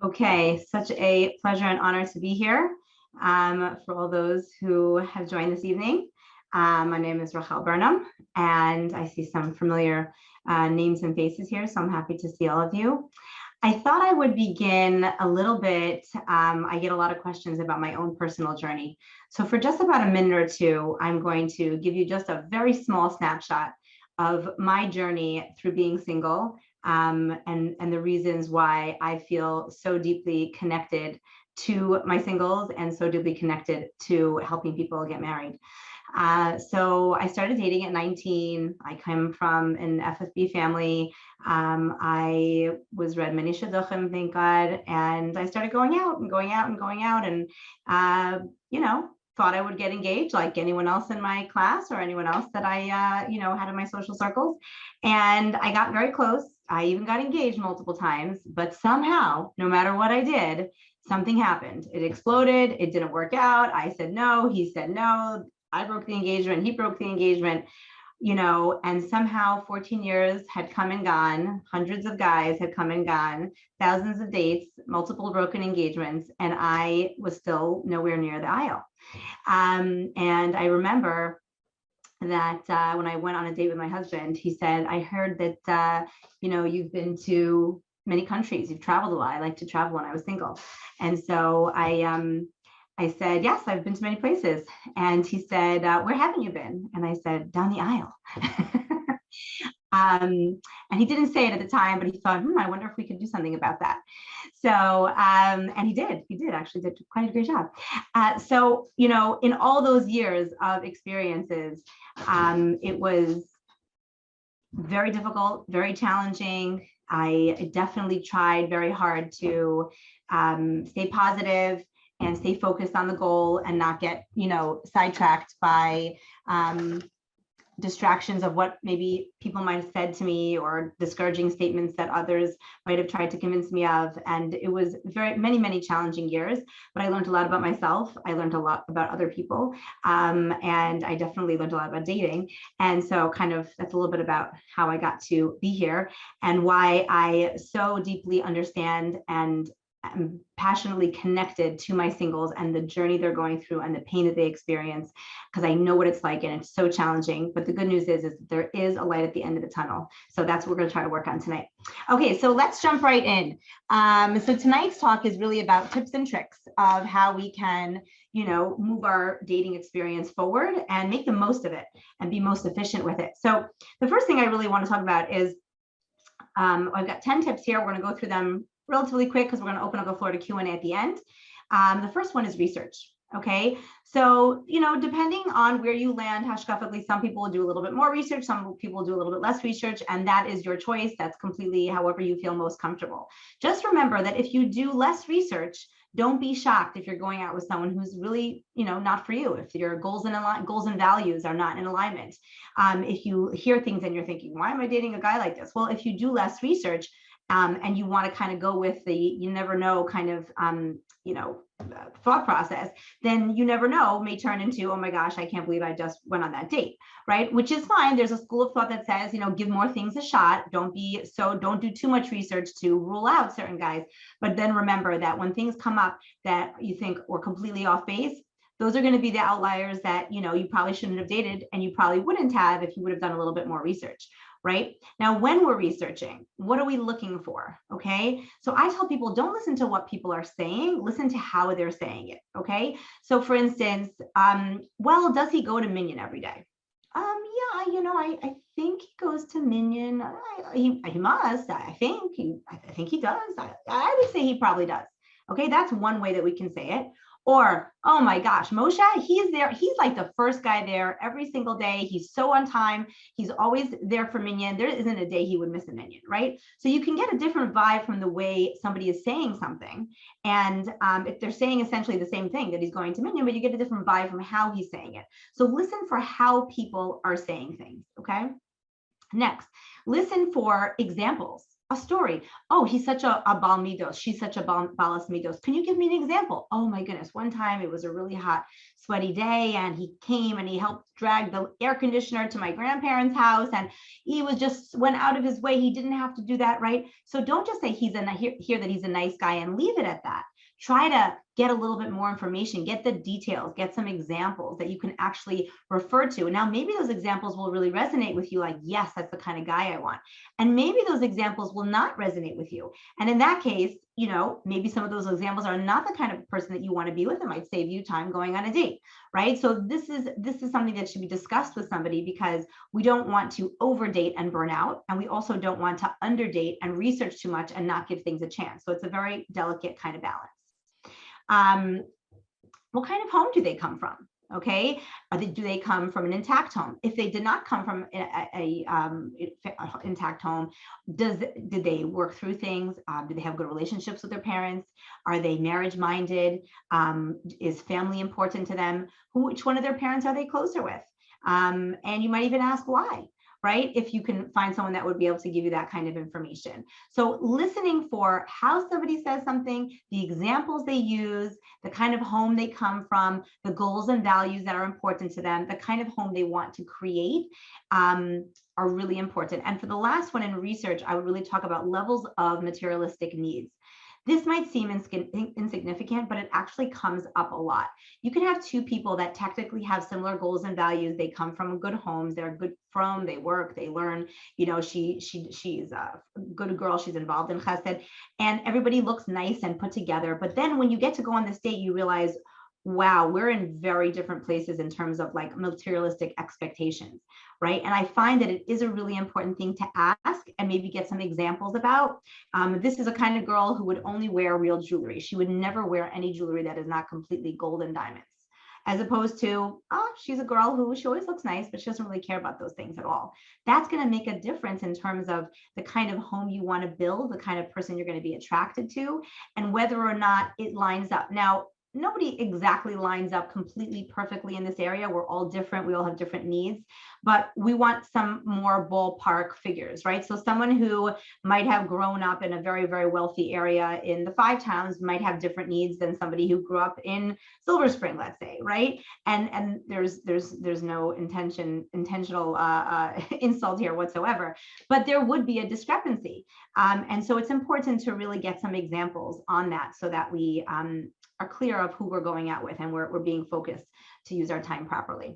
Okay, such a pleasure and honor to be here. For all those who have joined this evening, my name is Rachel Burnham, and I see some familiar names and faces here, so I'm happy to see all of you. I thought I would begin a little bit. I get a lot of questions about my own personal journey. So for just about a minute or two, I'm going to give you just a very small snapshot of my journey through being single, and the reasons why I feel so deeply connected to my singles and so deeply connected to helping people get married. So I started dating at 19. I come from an FFB family. I was read many Shidduchim, thank God, and I started going out and going out and going out, and thought I would get engaged like anyone else in my class or anyone else that I had in my social circles. And I got very close. I even got engaged multiple times, but somehow, no matter what I did, something happened. It exploded. It didn't work out. I said no. He said no. I broke the engagement. He broke the engagement. And somehow 14 years had come and gone, hundreds of guys had come and gone, thousands of dates, multiple broken engagements, and I was still nowhere near the aisle. And I remember that when I went on a date with my husband, he said, I heard that, you've been to many countries, you've traveled a lot. I like to travel when I was single. And so I said, yes, I've been to many places. And he said, where haven't you been? And I said, down the aisle. And he didn't say it at the time, but he thought, I wonder if we could do something about that. So, and he did actually did quite a great job. So, in all those years of experiences, it was very difficult, very challenging. I definitely tried very hard to stay positive and stay focused on the goal and not get, sidetracked by distractions of what maybe people might have said to me or discouraging statements that others might have tried to convince me of. And it was many challenging years, but I learned a lot about myself. I learned a lot about other people. And I definitely learned a lot about dating. And so that's a little bit about how I got to be here and why I so deeply understand and I'm passionately connected to my singles and the journey they're going through and the pain that they experience, because I know what it's like and it's so challenging. But the good news is there is a light at the end of the tunnel. So that's what we're going to try to work on tonight. Okay, so let's jump right in. So tonight's talk is really about tips and tricks of how we can, move our dating experience forward and make the most of it and be most efficient with it. So the first thing I really want to talk about is I've got 10 tips here. We're going to go through them relatively quick because we're going to open up the floor to Q&A at the end. The first one is research. Okay, so depending on where you land hashgraphically, some people will do a little bit more research, some people will do a little bit less research, and that is your choice. That's completely however you feel most comfortable. Just remember that if you do less research, don't be shocked if you're going out with someone who's really, not for you. If your goals and values are not in alignment. If you hear things and you're thinking, why am I dating a guy like this? Well, if you do less research, and you want to kind of go with the you never know kind of thought process, then you never know may turn into, oh my gosh, I can't believe I just went on that date, right? Which is fine. There's a school of thought that says, give more things a shot. Don't do too much research to rule out certain guys. But then remember that when things come up that you think were completely off base, those are going to be the outliers that you probably shouldn't have dated, and you probably wouldn't have if you would have done a little bit more research. Right? Now, when we're researching, what are we looking for? Okay. So I tell people, don't listen to what people are saying, listen to how they're saying it. Okay. So for instance, well, does he go to Minyan every day? Yeah, I think he goes to Minyan. He must, I think he does. I would say he probably does. Okay. That's one way that we can say it. Or, oh my gosh, Moshe, he's there. He's like the first guy there every single day. He's so on time. He's always there for Minyan. There isn't a day he would miss a Minyan, right? So you can get a different vibe from the way somebody is saying something. And if they're saying essentially the same thing, that he's going to Minyan, but you get a different vibe from how he's saying it. So listen for how people are saying things, okay? Next, listen for examples a story. Oh, he's such a Baal Midos. She's such a Balas Midos. Can you give me an example? Oh my goodness. One time it was a really hot, sweaty day, and he came and he helped drag the air conditioner to my grandparents' house, and he was just went out of his way. He didn't have to do that, right? So don't just say hear that he's a nice guy and leave it at that. Try to get a little bit more information, get the details, get some examples that you can actually refer to. And now maybe those examples will really resonate with you, like, yes, that's the kind of guy I want. And maybe those examples will not resonate with you. And in that case, you know, maybe some of those examples are not the kind of person that you want to be with. It might save you time going on a date, right? So this is something that should be discussed with somebody, because we don't want to overdate and burn out. And we also don't want to underdate and research too much and not give things a chance. So it's a very delicate kind of balance. What kind of home do they come from? Okay, do they come from an intact home? If they did not come from a intact home, did they work through things? Do they have good relationships with their parents? Are they marriage minded? Is family important to them? Which one of their parents are they closer with? And you might even ask why, right? If you can find someone that would be able to give you that kind of information. So listening for how somebody says something, the examples they use, the kind of home they come from, the goals and values that are important to them, the kind of home they want to create, are really important. And for the last one in research, I would really talk about levels of materialistic needs. This might seem insignificant, but it actually comes up a lot. You can have two people that technically have similar goals and values. They come from good homes. They're good from, they work, they learn, you know, she's a good girl. She's involved in chesed, and everybody looks nice and put together. But then when you get to go on this date, you realize, wow, we're in very different places in terms of like materialistic expectations, right? And I find that it is a really important thing to ask and maybe get some examples about. This is a kind of girl who would only wear real jewelry. She would never wear any jewelry that is not completely gold and diamonds, as opposed to, oh, she's a girl who she always looks nice, but she doesn't really care about those things at all. That's going to make a difference in terms of the kind of home you want to build, the kind of person you're going to be attracted to, and whether or not it lines up. Now, nobody exactly lines up completely perfectly in this area. We're all different. We all have different needs, but we want some more ballpark figures, right? So someone who might have grown up in a very, very wealthy area in the Five Towns might have different needs than somebody who grew up in Silver Spring, let's say, right? And there's no intentional insult here whatsoever, but there would be a discrepancy. And so it's important to really get some examples on that so that we are clear of who we're going out with and we're being focused to use our time properly.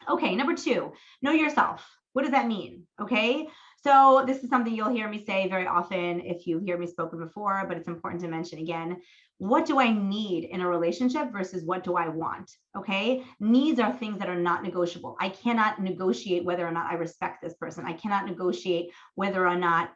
Okay, number 2, know yourself. What does that mean? Okay, so this is something you'll hear me say very often if you hear me spoken before, but it's important to mention again. What do I need in a relationship versus what do I want? Okay, needs are things that are not negotiable. I cannot negotiate whether or not I respect this person. I cannot negotiate whether or not,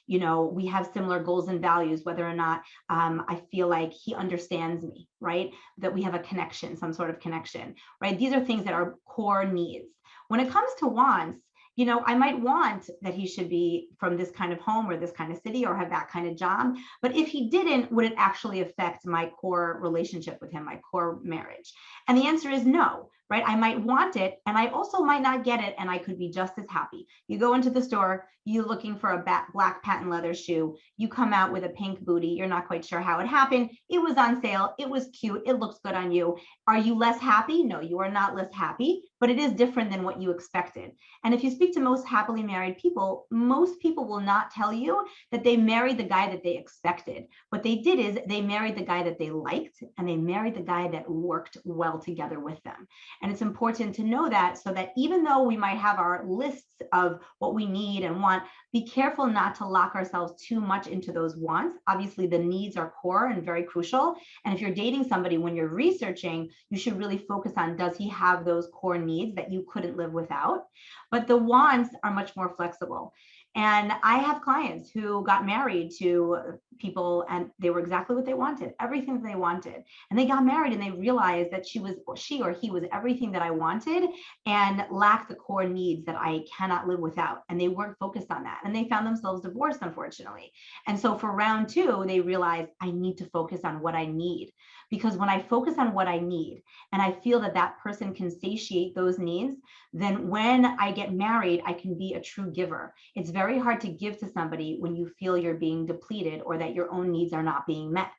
you know, we have similar goals and values, whether or not I feel like he understands me, right? That we have a connection, some sort of connection, right? These are things that are core needs. When it comes to wants, you know, I might want that he should be from this kind of home or this kind of city or have that kind of job. But if he didn't, would it actually affect my core relationship with him, my core marriage? And the answer is no, right? I might want it and I also might not get it and I could be just as happy. You go into the store, you're looking for a black patent leather shoe. You come out with a pink booty. You're not quite sure how it happened. It was on sale. It was cute. It looks good on you. Are you less happy? No, you are not less happy, but it is different than what you expected. And if you speak to most happily married people, most people will not tell you that they married the guy that they expected. What they did is they married the guy that they liked and they married the guy that worked well together with them. And it's important to know that so that even though we might have our lists of what we need and want, be careful not to lock ourselves too much into those wants. Obviously, the needs are core and very crucial. And if you're dating somebody, when you're researching, you should really focus on, does he have those core needs that you couldn't live without? But the wants are much more flexible. And I have clients who got married to people and they were exactly what they wanted, everything that they wanted. And they got married and they realized that she or he was everything that I wanted and lacked the core needs that I cannot live without. And they weren't focused on that. And they found themselves divorced, unfortunately. And so for round 2, they realized I need to focus on what I need. Because when I focus on what I need and I feel that that person can satiate those needs, then when I get married, I can be a true giver. It's very hard to give to somebody when you feel you're being depleted or that your own needs are not being met.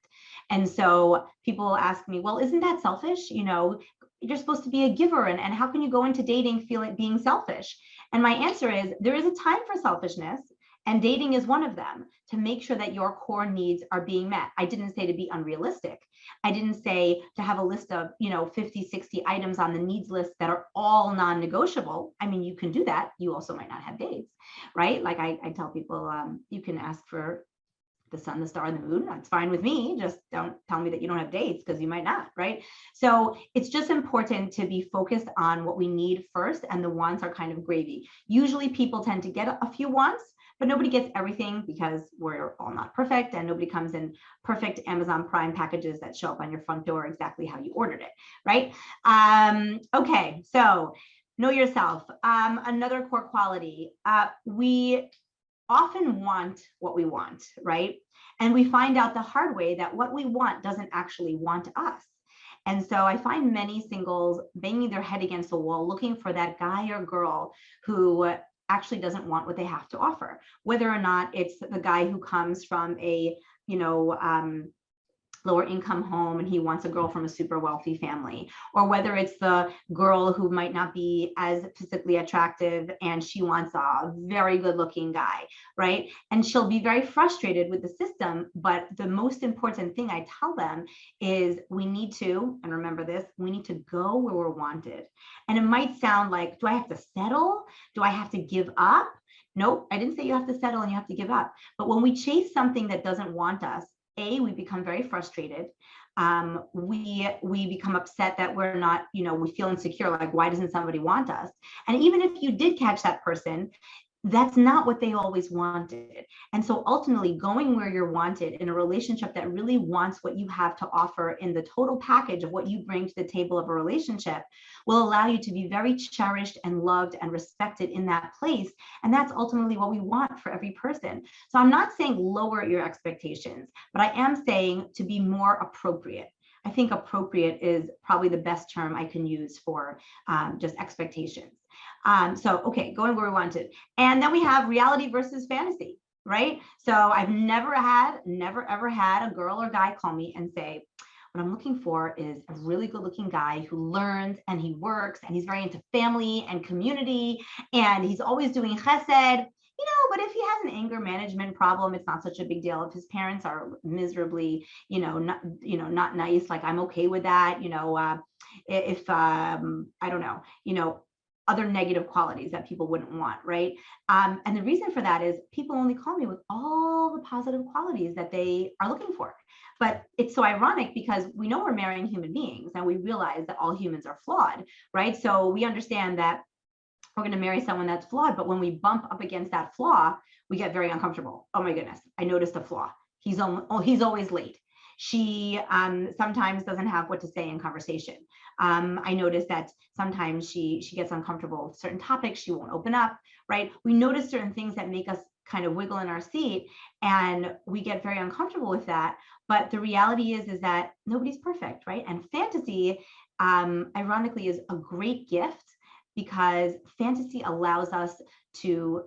And so people ask me, well, isn't that selfish? You're supposed to be a giver, and how can you go into dating feeling being selfish? And my answer is there is a time for selfishness, and dating is one of them, to make sure that your core needs are being met. I didn't say to be unrealistic. I didn't say to have a list of 50, 60 items on the needs list that are all non-negotiable. I mean, you can do that. You also might not have dates, right? Like I tell people, you can ask for the sun, the star, and the moon. That's fine with me. Just don't tell me that you don't have dates, because you might not, right? So it's just important to be focused on what we need first, and the wants are kind of gravy. Usually people tend to get a few wants, but nobody gets everything, because we're all not perfect, and nobody comes in perfect Amazon Prime packages that show up on your front door exactly how you ordered it, right? Okay, so know yourself. Another core quality, we often want what we want, right? And we find out the hard way that what we want doesn't actually want us. And so I find many singles banging their head against the wall, looking for that guy or girl who actually doesn't want what they have to offer, whether or not it's the guy who comes from a, lower income home and he wants a girl from a super wealthy family, or whether it's the girl who might not be as physically attractive and she wants a very good looking guy, right? And she'll be very frustrated with the system. But the most important thing I tell them is we need to, and remember this, we need to go where we're wanted. And it might sound like, do I have to settle? Do I have to give up? Nope, I didn't say you have to settle and you have to give up. But when we chase something that doesn't want us, we become very frustrated. We become upset that we're not, we feel insecure, like, why doesn't somebody want us? And even if you did catch that person, that's not what they always wanted. And so ultimately, going where you're wanted in a relationship that really wants what you have to offer in the total package of what you bring to the table of a relationship will allow you to be very cherished and loved and respected in that place. And that's ultimately what we want for every person. So I'm not saying lower your expectations, but I am saying to be more appropriate. I think appropriate is probably the best term I can use for just expectations. So, okay, going where we wanted. And then we have reality versus fantasy, right? So I've never ever had a girl or guy call me and say, what I'm looking for is a really good looking guy who learns and he works and he's very into family and community and he's always doing chesed. But if he has an anger management problem, it's not such a big deal. If his parents are miserably, not nice, like, I'm okay with that. If I don't know, other negative qualities that people wouldn't want, right? And the reason for that is people only call me with all the positive qualities that they are looking for. But it's so ironic because we know we're marrying human beings and we realize that all humans are flawed, right? So we understand that we're going to marry someone that's flawed, but when we bump up against that flaw, we get very uncomfortable. Oh my goodness, I noticed a flaw. He's always late. She sometimes doesn't have what to say in conversation. I noticed that sometimes she gets uncomfortable with certain topics. She won't open up, right? We notice certain things that make us kind of wiggle in our seat and we get very uncomfortable with that. But the reality is that nobody's perfect, right? And fantasy, ironically, is a great gift because fantasy allows us to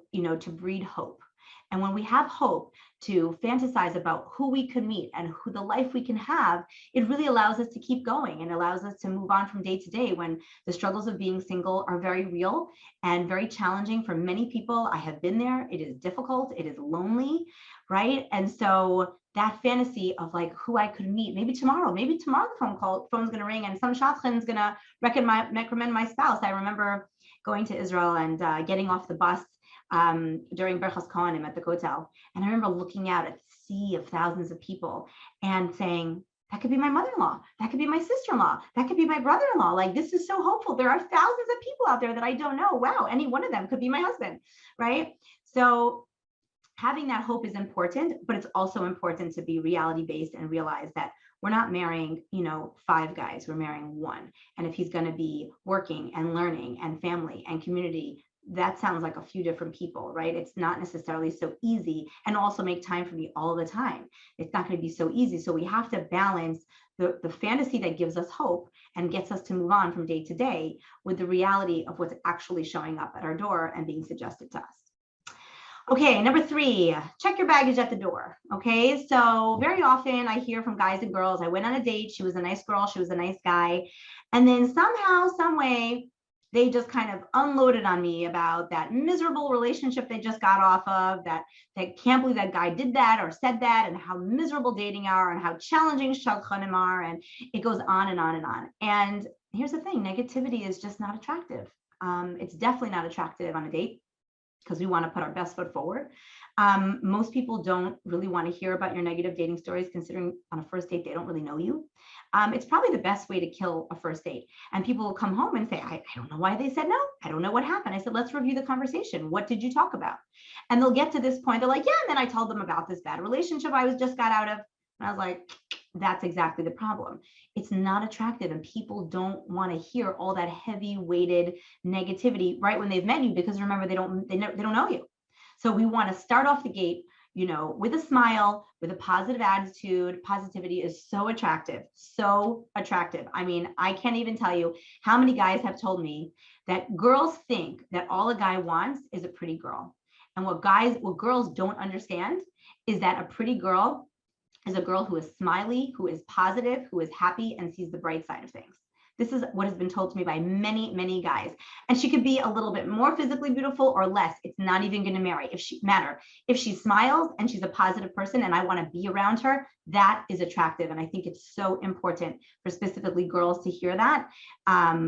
breed hope. And when we have hope to fantasize about who we could meet and who the life we can have, it really allows us to keep going and allows us to move on from day to day when the struggles of being single are very real and very challenging for many people. I have been there. It is difficult. It is lonely, right? And so that fantasy of like who I could meet, maybe tomorrow the phone's going to ring and some shadchan is going to recommend my spouse. I remember going to Israel and getting off the bus during Berchas Kohanim at the Kotel. And I remember looking out at the sea of thousands of people and saying, that could be my mother-in-law. That could be my sister-in-law. That could be my brother-in-law. Like, this is so hopeful. There are thousands of people out there that I don't know. Wow, any one of them could be my husband, right? So having that hope is important, but it's also important to be reality-based and realize that we're not marrying, 5 guys. We're marrying one. And if he's going to be working and learning and family and community, that sounds like a few different people, right? It's not necessarily so easy, and also make time for me all the time. It's not going to be so easy. So we have to balance the fantasy that gives us hope and gets us to move on from day to day with the reality of what's actually showing up at our door and being suggested to us. Okay, number 3, check your baggage at the door. Okay, so very often I hear from guys and girls, I went on a date, she was a nice girl, she was a nice guy, and then somehow, some way, they just kind of unloaded on me about that miserable relationship they just got off of, that they can't believe that guy did that or said that, and how miserable dating are, and how challenging shadchanim are, and it goes on and on and on. And here's the thing, negativity is just not attractive. It's definitely not attractive on a date, because we want to put our best foot forward. Most people don't really want to hear about your negative dating stories, considering on a first date, they don't really know you. It's probably the best way to kill a first date. And people will come home and say, I don't know why they said no. I don't know what happened. I said, let's review the conversation. What did you talk about? And they'll get to this point. They're like, yeah, and then I told them about this bad relationship I just got out of. And I was like, that's exactly the problem. It's not attractive, and people don't want to hear all that heavy weighted negativity right when they've met you, because remember, they don't know you. So we want to start off the gate, with a smile, with a positive attitude. Positivity is so attractive, so attractive. I mean, I can't even tell you how many guys have told me that girls think that all a guy wants is a pretty girl. And what girls don't understand is that a pretty girl is a girl who is smiley, who is positive, who is happy, and sees the bright side of things. This is what has been told to me by many, many guys. And she could be a little bit more physically beautiful or less. It's not even going to matter. If she smiles and she's a positive person and I want to be around her, that is attractive. And I think it's so important for specifically girls to hear that,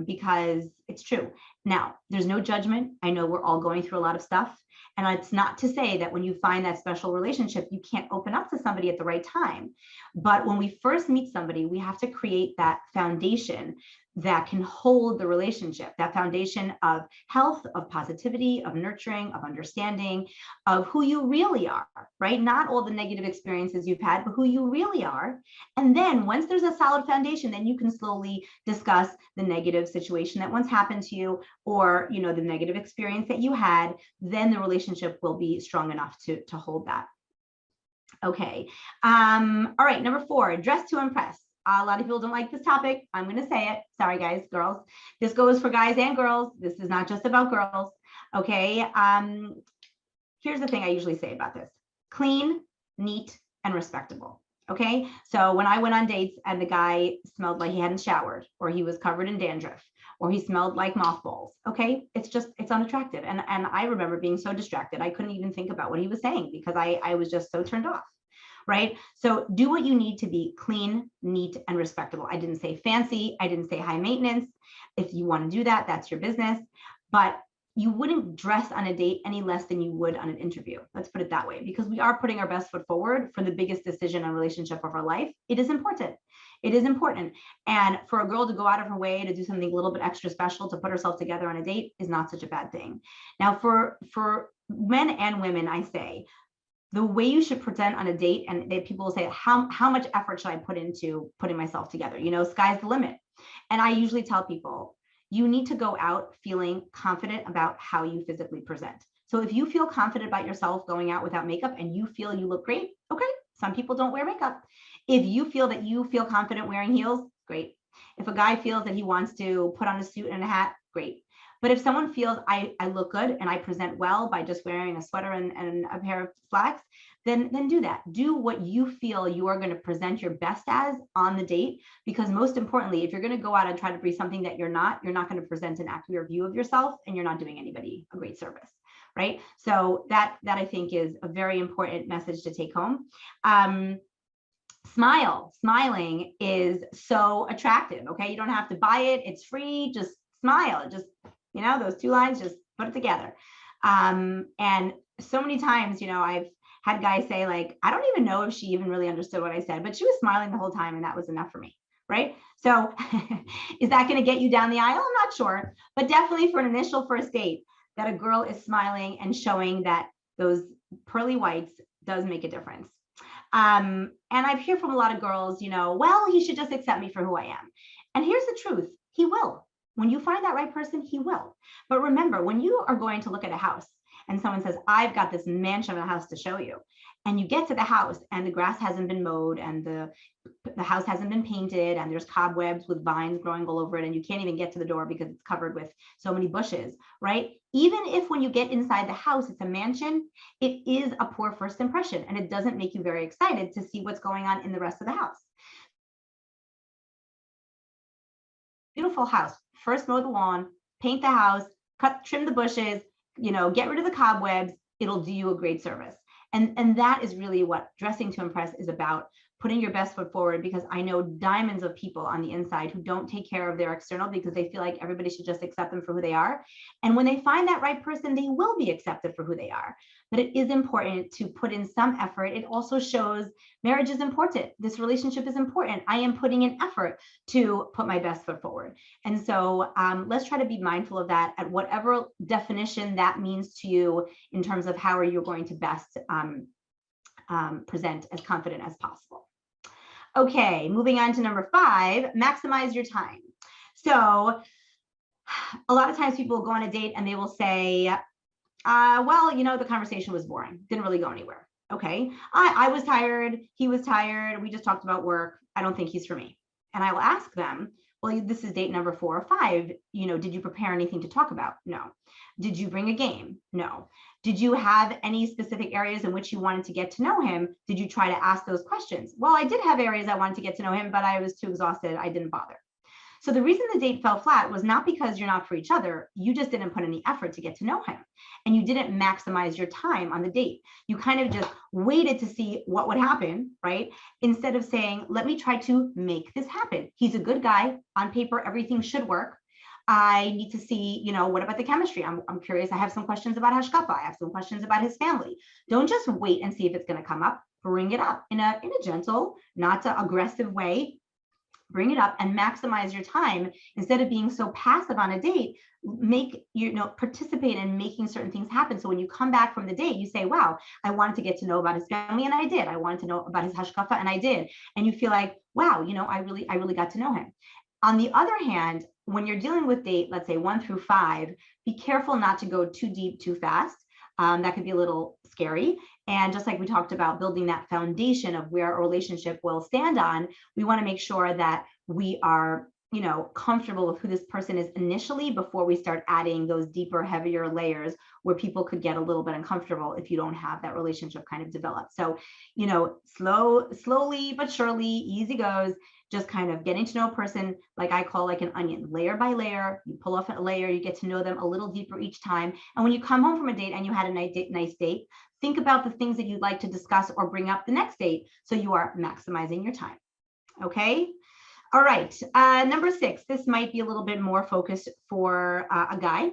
because it's true. Now, there's no judgment. I know we're all going through a lot of stuff. And it's not to say that when you find that special relationship, you can't open up to somebody at the right time. But when we first meet somebody, we have to create that foundation that can hold the relationship, that foundation of health, of positivity, of nurturing, of understanding, of who you really are, right? Not all the negative experiences you've had, but who you really are. And then once there's a solid foundation, then you can slowly discuss the negative situation that once happened to you, or, the negative experience that you had. Then the relationship will be strong enough to hold that. Okay. All right. Number 4, dress to impress. A lot of people don't like this topic. I'm going to say it. Sorry, guys, girls. This goes for guys and girls. This is not just about girls. Okay. Here's the thing I usually say about this: clean, neat, and respectable. Okay. So when I went on dates and the guy smelled like he hadn't showered, or he was covered in dandruff, or he smelled like mothballs, okay, it's unattractive. And I remember being so distracted, I couldn't even think about what he was saying, because I was just so turned off. Right? So do what you need to be clean, neat, and respectable. I didn't say fancy. I didn't say high maintenance. If you want to do that, that's your business. But you wouldn't dress on a date any less than you would on an interview. Let's put it that way, because we are putting our best foot forward for the biggest decision and relationship of our life. It is important. It is important. And for a girl to go out of her way to do something a little bit extra special to put herself together on a date is not such a bad thing. Now, for men and women, I say, the way you should present on a date, and people will say, how much effort should I put into putting myself together? Sky's the limit. And I usually tell people, you need to go out feeling confident about how you physically present. So if you feel confident about yourself going out without makeup and you feel you look great, okay, some people don't wear makeup. If you feel confident wearing heels, great. If a guy feels that he wants to put on a suit and a hat, great. But if someone feels I look good and I present well by just wearing a sweater and a pair of slacks, then do that. Do what you feel you are going to present your best as on the date. Because most importantly, if you're going to go out and try to be something that you're not going to present an accurate view of yourself, and you're not doing anybody a great service, right? So that I think is a very important message to take home. Smiling is so attractive. Okay, you don't have to buy it; it's free. Just smile. Just those 2 lines, just put it together. And so many times, I've had guys say, like, I don't even know if she even really understood what I said, but she was smiling the whole time, and that was enough for me, right? So is that going to get you down the aisle? I'm not sure, but definitely for an initial first date, that a girl is smiling and showing that those pearly whites does make a difference. And I've heard from a lot of girls, well, he should just accept me for who I am. And here's the truth: he will. When you find that right person, he will. But remember, when you are going to look at a house and someone says, I've got this mansion of a house to show you, and you get to the house and the grass hasn't been mowed and the house hasn't been painted and there's cobwebs with vines growing all over it and you can't even get to the door because it's covered with so many bushes, right? Even if when you get inside the house, it's a mansion, it is a poor first impression and it doesn't make you very excited to see what's going on in the rest of the house. Beautiful house. First mow the lawn, paint the house, trim the bushes, get rid of the cobwebs. It'll do you a great service. And that is really what dressing to impress is about, putting your best foot forward, because I know diamonds of people on the inside who don't take care of their external because they feel like everybody should just accept them for who they are. And when they find that right person, they will be accepted for who they are. But it is important to put in some effort. It also shows marriage is important. This relationship is important. I am putting in effort to put my best foot forward. And so let's try to be mindful of that at whatever definition that means to you in terms of how are you going to best present as confident as possible. Okay, moving on to number 5, maximize your time. So a lot of times people will go on a date and they will say, well, the conversation was boring, didn't really go anywhere. Okay, I was tired, he was tired, we just talked about work, I don't think he's for me. And I will ask them, well, this is date number 4 or 5. Did you prepare anything to talk about? No. Did you bring a game? No. Did you have any specific areas in which you wanted to get to know him? Did you try to ask those questions? Well, I did have areas I wanted to get to know him, but I was too exhausted. I didn't bother. So the reason the date fell flat was not because you're not for each other. You just didn't put any effort to get to know him. And you didn't maximize your time on the date. You kind of just waited to see what would happen, right? Instead of saying, let me try to make this happen. He's a good guy. On paper, everything should work. I need to see, what about the chemistry? I'm curious. I have some questions about Hashgraphic. I have some questions about his family. Don't just wait and see if it's going to come up. Bring it up in a gentle, not aggressive way. Bring it up and maximize your time. Instead of being so passive on a date, participate in making certain things happen. So when you come back from the date, you say, wow, I wanted to get to know about his family, and I did. I wanted to know about his Hashgraphic, and I did. And you feel like, wow, I really got to know him. On the other hand, when you're dealing with date, let's say 1 through 5, be careful not to go too deep, too fast. That could be a little scary. And just like we talked about building that foundation of where a relationship will stand on, we want to make sure that we are, comfortable with who this person is initially before we start adding those deeper, heavier layers where people could get a little bit uncomfortable if you don't have that relationship kind of developed. So, slowly but surely, easy goes. Just kind of getting to know a person, like I call like an onion, layer by layer. You pull off a layer, you get to know them a little deeper each time. And when you come home from a date and you had a nice date, think about the things that you'd like to discuss or bring up the next date, so you are maximizing your time. Okay. All right. Number 6, this might be a little bit more focused for a guy.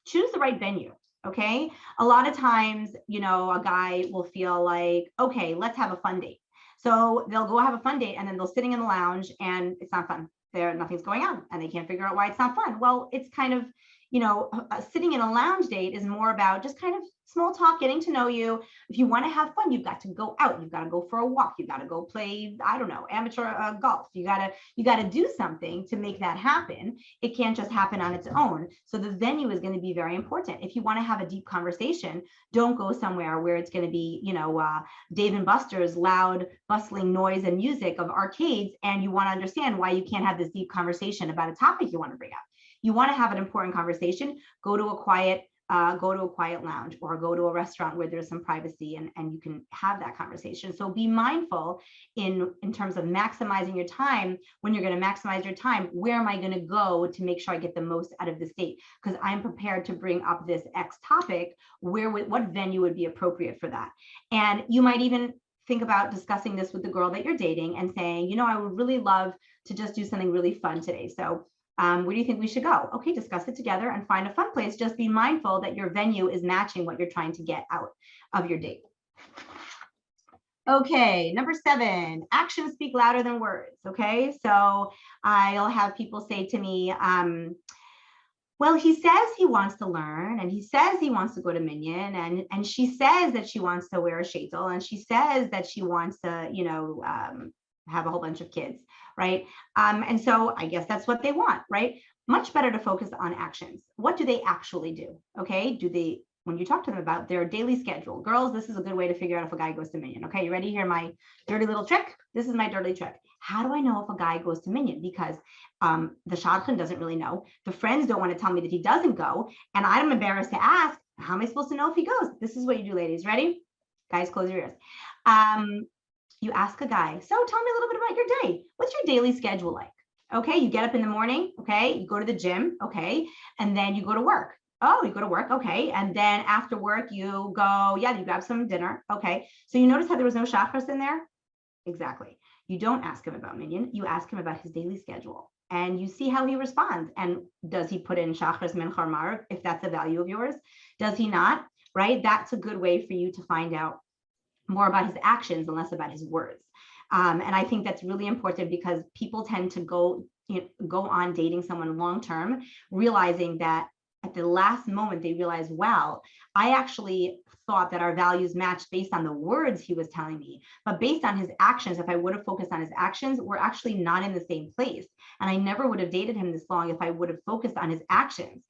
Choose the right venue. Okay. A lot of times, a guy will feel like, okay, let's have a fun date. So they'll go have a fun date and then they'll sitting in the lounge and it's not fun. Nothing's going on and they can't figure out why it's not fun. Well, it's kind of, sitting in a lounge date is more about just kind of small talk, getting to know you. If you want to have fun, you've got to go out. You've got to go for a walk. You've got to go play, I don't know, amateur golf. You got to do something to make that happen. It can't just happen on its own. So the venue is going to be very important. If you want to have a deep conversation, don't go somewhere where it's going to be, Dave and Buster's loud, bustling noise and music of arcades, and you want to understand why you can't have this deep conversation about a topic you want to bring up. You want to have an important conversation, go to a quiet lounge or go to a restaurant where there's some privacy and you can have that conversation. So be mindful in terms of maximizing your time. When you're going to maximize your time, where am I going to go to make sure I get the most out of this date? Because I'm prepared to bring up this X topic. What venue would be appropriate for that? And you might even think about discussing this with the girl that you're dating and saying, I would really love to just do something really fun today. So where do you think we should go? Okay, discuss it together and find a fun place. Just be mindful that your venue is matching what you're trying to get out of your date. Okay, number 7, actions speak louder than words. Okay, so I'll have people say to me, well, he says he wants to learn and he says he wants to go to Minyan and she says that she wants to wear a sheitel and she says that she wants to, have a whole bunch of kids, right? And so I guess that's what they want, right? Much better to focus on actions. What do they actually do? Okay, when you talk to them about their daily schedule, girls, this is a good way to figure out if a guy goes to minion. Okay, you ready? Hear my dirty little trick? This is my dirty trick. How do I know if a guy goes to minion? Because the shadchan doesn't really know. The friends don't want to tell me that he doesn't go. And I'm embarrassed to ask, how am I supposed to know if he goes? This is what you do, ladies. Ready? Guys, close your ears. You ask a guy, so tell me a little bit about your day. What's your daily schedule like? Okay, you get up in the morning, okay, you go to the gym, okay, and then you go to work. Oh, you go to work, okay, and then after work you go, yeah, you grab some dinner, okay. So you notice how there was no chakras in there? Exactly. You don't ask him about minion, you ask him about his daily schedule, and you see how he responds. And does he put in chakras, mincha, marv, if that's a value of yours? Does he not? Right? That's a good way for you to find out more about his actions and less about his words. And I think that's really important because people tend to go on dating someone long-term, realizing that at the last moment they realize, wow, I actually thought that our values matched based on the words he was telling me, but based on his actions, if I would have focused on his actions, we're actually not in the same place. And I never would have dated him this long if I would have focused on his actions.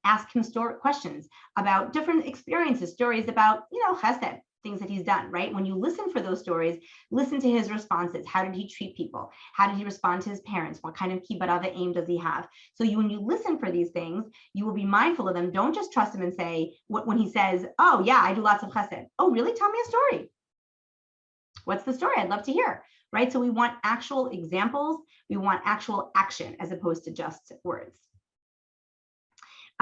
Ask him questions about different experiences, stories about, chesed, things that he's done, right? When you listen for those stories, listen to his responses. How did he treat people? How did he respond to his parents? What kind of kibbutz aim does he have? So when you listen for these things, you will be mindful of them. Don't just trust him and say, when he says, oh yeah, I do lots of chesed. Oh, really? Tell me a story. What's the story? I'd love to hear, right? So we want actual examples. We want actual action as opposed to just words.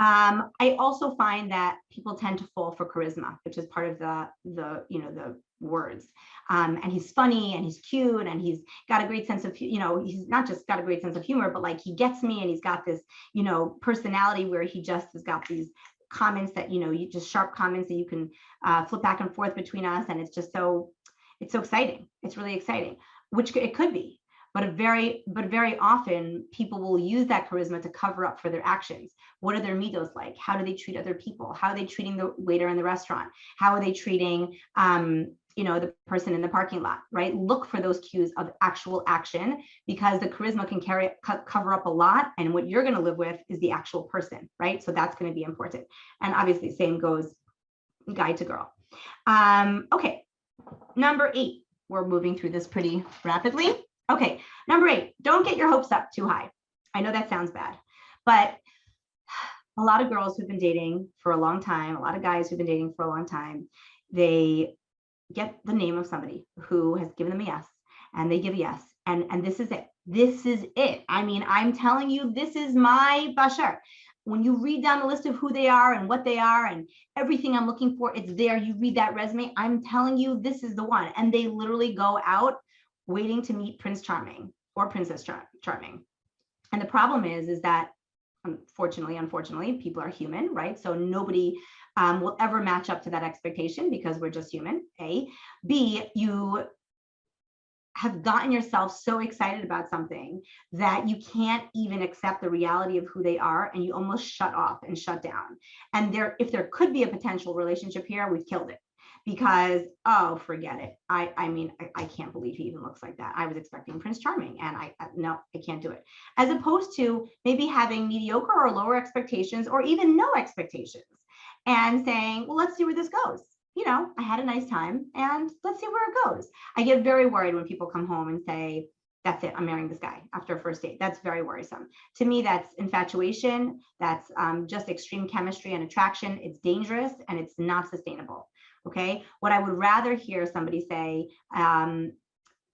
I also find that people tend to fall for charisma, which is part of the words. And he's funny and he's cute and he's got a great sense of, he's not just got a great sense of humor, but like he gets me and he's got this, personality where he just has got these comments that, you just sharp comments that you can flip back and forth between us. And it's just it's so exciting. It's really exciting, which it could be. But very often people will use that charisma to cover up for their actions. What are their midos like? How do they treat other people? How are they treating the waiter in the restaurant? How are they treating, the person in the parking lot, right? Look for those cues of actual action because the charisma can cover up a lot. And what you're going to live with is the actual person, right? So that's going to be important. And obviously same goes guy to girl. Okay, number 8. We're moving through this pretty rapidly. Okay, number 8, don't get your hopes up too high. I know that sounds bad, but a lot of girls who've been dating for a long time, a lot of guys who've been dating for a long time, they get the name of somebody who has given them a yes, and they give a yes, and this is it. This is it. I mean, I'm telling you, this is my bashar. When you read down the list of who they are and what they are and everything I'm looking for, it's there. You read that resume. I'm telling you, this is the one. And they literally go out waiting to meet Prince Charming or Princess Charming. And the problem is that unfortunately, people are human, right? So nobody will ever match up to that expectation because we're just human, A. B, you have gotten yourself so excited about something that you can't even accept the reality of who they are, and you almost shut off and shut down. And if there could be a potential relationship here, we've killed it. Because, oh, forget it. I mean, I can't believe he even looks like that. I was expecting Prince Charming and no, I can't do it. As opposed to maybe having mediocre or lower expectations or even no expectations and saying, well, let's see where this goes. I had a nice time and let's see where it goes. I get very worried when people come home and say, that's it, I'm marrying this guy after a first date. That's very worrisome. To me, that's infatuation. That's just extreme chemistry and attraction. It's dangerous and it's not sustainable. Okay. What I would rather hear somebody say, I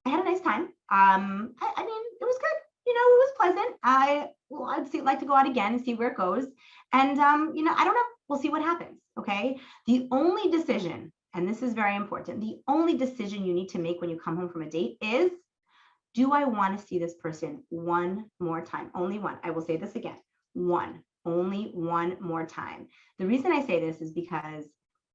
had a nice time. I mean, it was good. It was pleasant. I'd like to go out again and see where it goes. And, I don't know. We'll see what happens. Okay. The only decision, and this is very important, the only decision you need to make when you come home from a date is, do I want to see this person one more time? Only one. I will say this again. Only one more time. The reason I say this is because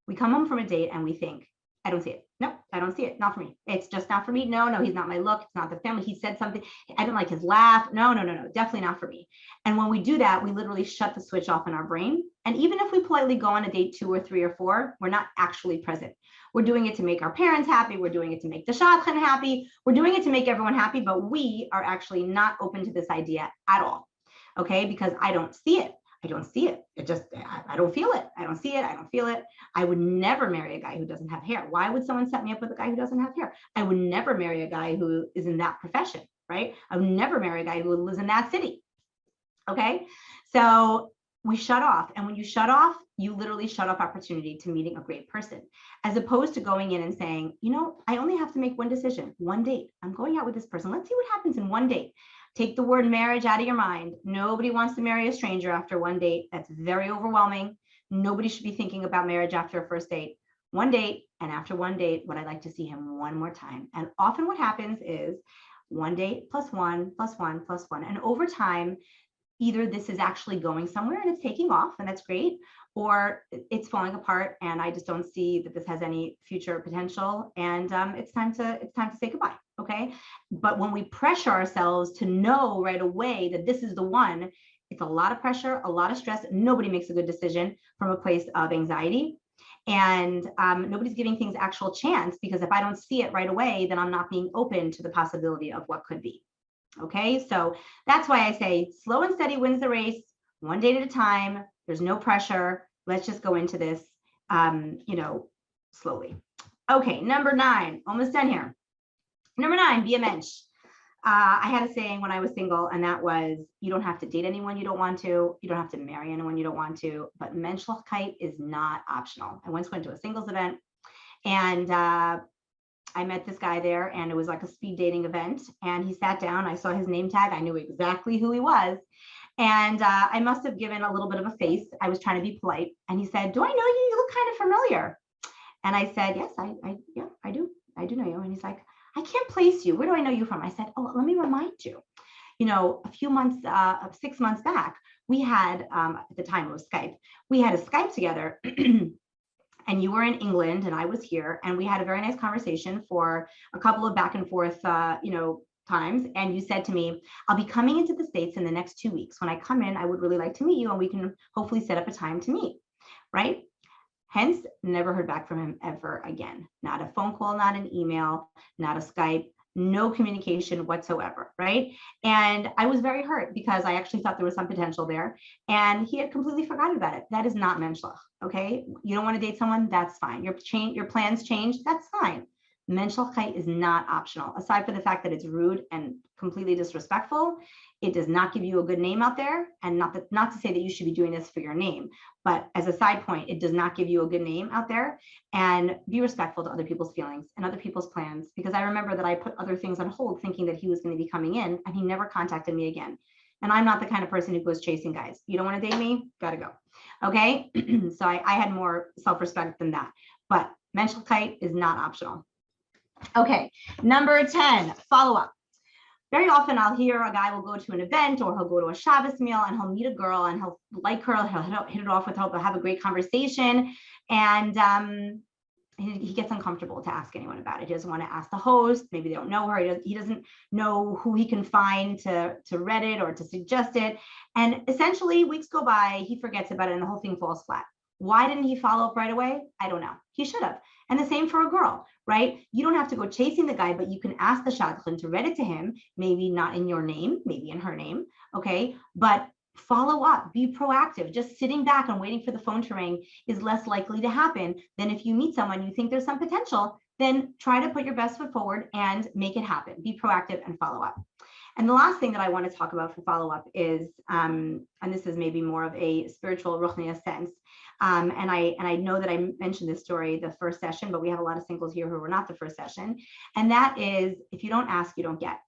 we come home from a date and we think, I don't see it. Nope, I don't see it. Not for me. It's just not for me. No, he's not my look. It's not the family. He said something. I didn't like his laugh. No, definitely not for me. And when we do that, we literally shut the switch off in our brain And even if we politely go on a date 2 or 3 or 4, we're not actually present. We're doing it to make our parents happy. We're doing it to make the shadchan happy. We're doing it to make everyone happy, but we are actually not open to this idea at all. Okay, because I don't see it. I don't see it. It just, I don't feel it. I don't see it. I don't feel it. I would never marry a guy who doesn't have hair. Why would someone set me up with a guy who doesn't have hair? I would never marry a guy who is in that profession, right? I would never marry a guy who lives in that city. Okay, so we shut off. And when you shut off, you literally shut off opportunity to meeting a great person, as opposed to going in and saying, you know, I only have to make one decision, one date. I'm going out with this person. Let's see what happens in one date. Take the word marriage out of your mind. Nobody wants to marry a stranger after one date. That's very overwhelming. Nobody should be thinking about marriage after a first date. One date, and after one date, would I like to see him one more time? And often what happens is one date plus one, plus one, plus one. And over time, either this is actually going somewhere and it's taking off and that's great, or it's falling apart and I just don't see that this has any future potential, and it's time to say goodbye. Okay, but when we pressure ourselves to know right away that this is the one, it's a lot of pressure, a lot of stress. Nobody makes a good decision from a place of anxiety, and nobody's giving things actual chance, because if I don't see it right away, then I'm not being open to the possibility of what could be. Okay, so that's why I say slow and steady wins the race, one date at a time. There's no pressure. Let's just go into this, slowly. Okay, number 9, almost done here. Number 9, be a mensch. I had a saying when I was single, and that was, you don't have to date anyone you don't want to. You don't have to marry anyone you don't want to, but menschlichkeit is not optional. I once went to a singles event, and I met this guy there, and it was like a speed dating event, and he sat down. I saw his name tag. I knew exactly who he was. And I must have given a little bit of a face. I was trying to be polite. And he said, do I know you? You look kind of familiar. And I said, yes, I do. I do know you. And he's like, I can't place you. Where do I know you from? I said, oh, let me remind you. You know, a few months, 6 months back, we had, at the time it was Skype, we had a Skype together. And you were in England and I was here, and we had a very nice conversation for a couple of back and forth, times. And you said to me, I'll be coming into the States in the next 2 weeks. When I come in, I would really like to meet you, and we can hopefully set up a time to meet, right? Hence, never heard back from him ever again. Not a phone call, not an email, not a Skype, no communication whatsoever, right? And I was very hurt, because I actually thought there was some potential there, and he had completely forgotten about it. That is not menschlich, okay? You don't want to date someone, that's fine. Your plans change, that's fine. Menschlichkeit is not optional. Aside from the fact that it's rude and completely disrespectful, it does not give you a good name out there. And not to say that you should be doing this for your name, but as a side point, it does not give you a good name out there. And be respectful to other people's feelings and other people's plans, because I remember that I put other things on hold thinking that he was going to be coming in, and he never contacted me again. And I'm not the kind of person who goes chasing guys. You don't want to date me? Gotta go. Okay. So I had more self-respect than that, but menschlichkeit is not optional. Okay, number 10, follow up. Very often I'll hear a guy will go to an event, or he'll go to a Shabbos meal, and he'll meet a girl, and he'll like her, he'll hit it off with her, they'll have a great conversation, and he gets uncomfortable to ask anyone about it. He doesn't want to ask the host. Maybe they don't know her. He doesn't know who he can find to read it or to suggest it. And essentially, weeks go by, he forgets about it, and the whole thing falls flat. Why didn't he follow up right away? I don't know. He should have. And the same for a girl, right? You don't have to go chasing the guy, but you can ask the shadchan to read it to him, maybe not in your name, maybe in her name, okay? But follow up, be proactive. Just sitting back and waiting for the phone to ring is less likely to happen than if you meet someone you think there's some potential. Then try to put your best foot forward and make it happen. Be proactive and follow up. And the last thing that I want to talk about for follow-up is, and this is maybe more of a spiritual ruchniya sense, and I know that I mentioned this story the first session, but we have a lot of singles here who were not the first session, and that is, if you don't ask, you don't get.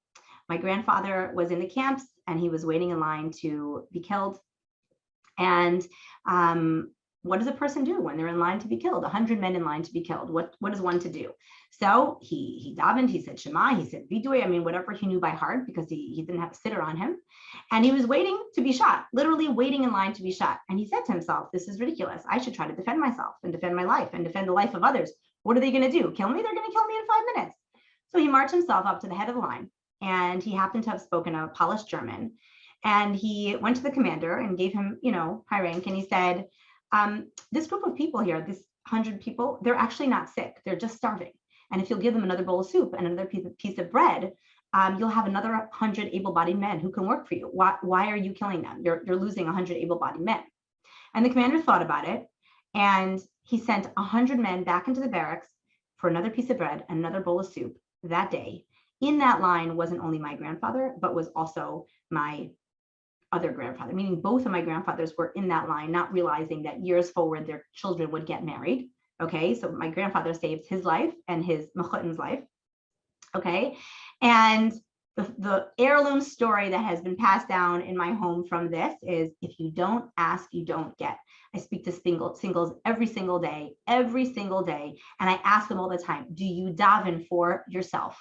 My grandfather was in the camps, and he was waiting in line to be killed, and what does a person do when they're in line to be killed? 100 men in line to be killed. What is one to do? So he davened, he said Shema, he said Vidui, I mean, whatever he knew by heart, because he didn't have a sitter on him. And he was waiting to be shot, literally waiting in line to be shot. And he said to himself, this is ridiculous. I should try to defend myself and defend my life and defend the life of others. What are they going to do? Kill me? They're going to kill me in 5 minutes. So he marched himself up to the head of the line, and he happened to have spoken a polished German. And he went to the commander and gave him, high rank, and he said, This group of people here, this 100 people, they're actually not sick. They're just starving. And if you'll give them another bowl of soup and another piece of bread, you'll have another 100 able-bodied men who can work for you. Why are you killing them? You're losing 100 able-bodied men. And the commander thought about it, and he sent 100 men back into the barracks for another piece of bread and another bowl of soup that day. In that line wasn't only my grandfather, but was also my other grandfather, meaning both of my grandfathers were in that line, not realizing that years forward, their children would get married. Okay, so my grandfather saved his life and his mechutin's life. Okay, and the heirloom story that has been passed down in my home from this is, if you don't ask, you don't get. I speak to singles every single day, and I ask them all the time, do you daven for yourself?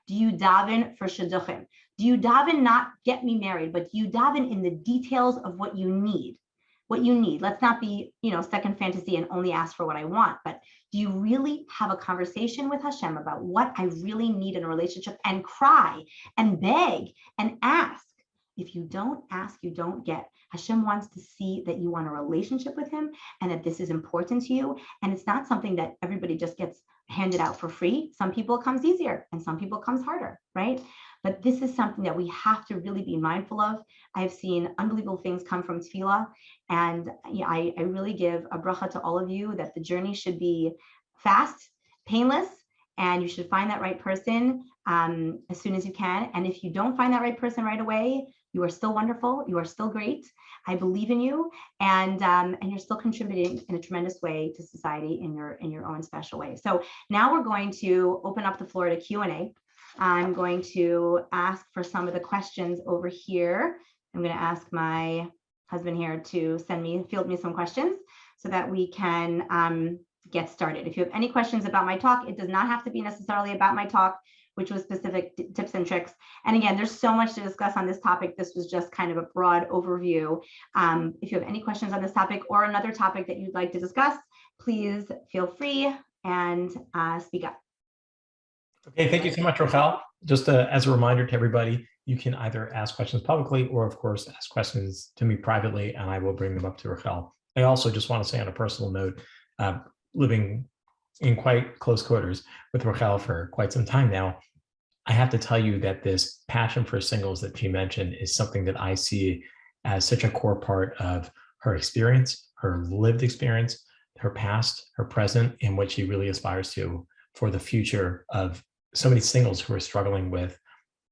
Do you daven for shidduchim? Do you daven not get me married, but do you daven in the details of what you need? What you need. Let's not be, stuck in fantasy and only ask for what I want, but do you really have a conversation with Hashem about what I really need in a relationship, and cry and beg and ask? If you don't ask, you don't get. Hashem wants to see that you want a relationship with him and that this is important to you. And it's not something that everybody just gets handed out for free. Some people it comes easier and some people it comes harder, right? But this is something that we have to really be mindful of. I've seen unbelievable things come from tefillah, and I really give a bracha to all of you that the journey should be fast, painless, and you should find that right person as soon as you can. And if you don't find that right person right away, you are still wonderful. You are still great. I believe in you, and you're still contributing in a tremendous way to society in your own special way. So now we're going to open up the floor to Q&A. I'm going to ask for some of the questions over here. I'm going to ask my husband here to field me some questions so that we can get started. If you have any questions about my talk, it does not have to be necessarily about my talk, which was specific tips and tricks. And again, there's so much to discuss on this topic. This was just kind of a broad overview. If you have any questions on this topic or another topic that you'd like to discuss, please feel free and speak up. Okay, thank you so much, Rachel. Just as a reminder to everybody, you can either ask questions publicly or, of course, ask questions to me privately, and I will bring them up to Rachel. I also just want to say on a personal note, living in quite close quarters with Rachel for quite some time now, I have to tell you that this passion for singles that she mentioned is something that I see as such a core part of her experience, her lived experience, her past, her present, and what she really aspires to for the future of so many singles who are struggling with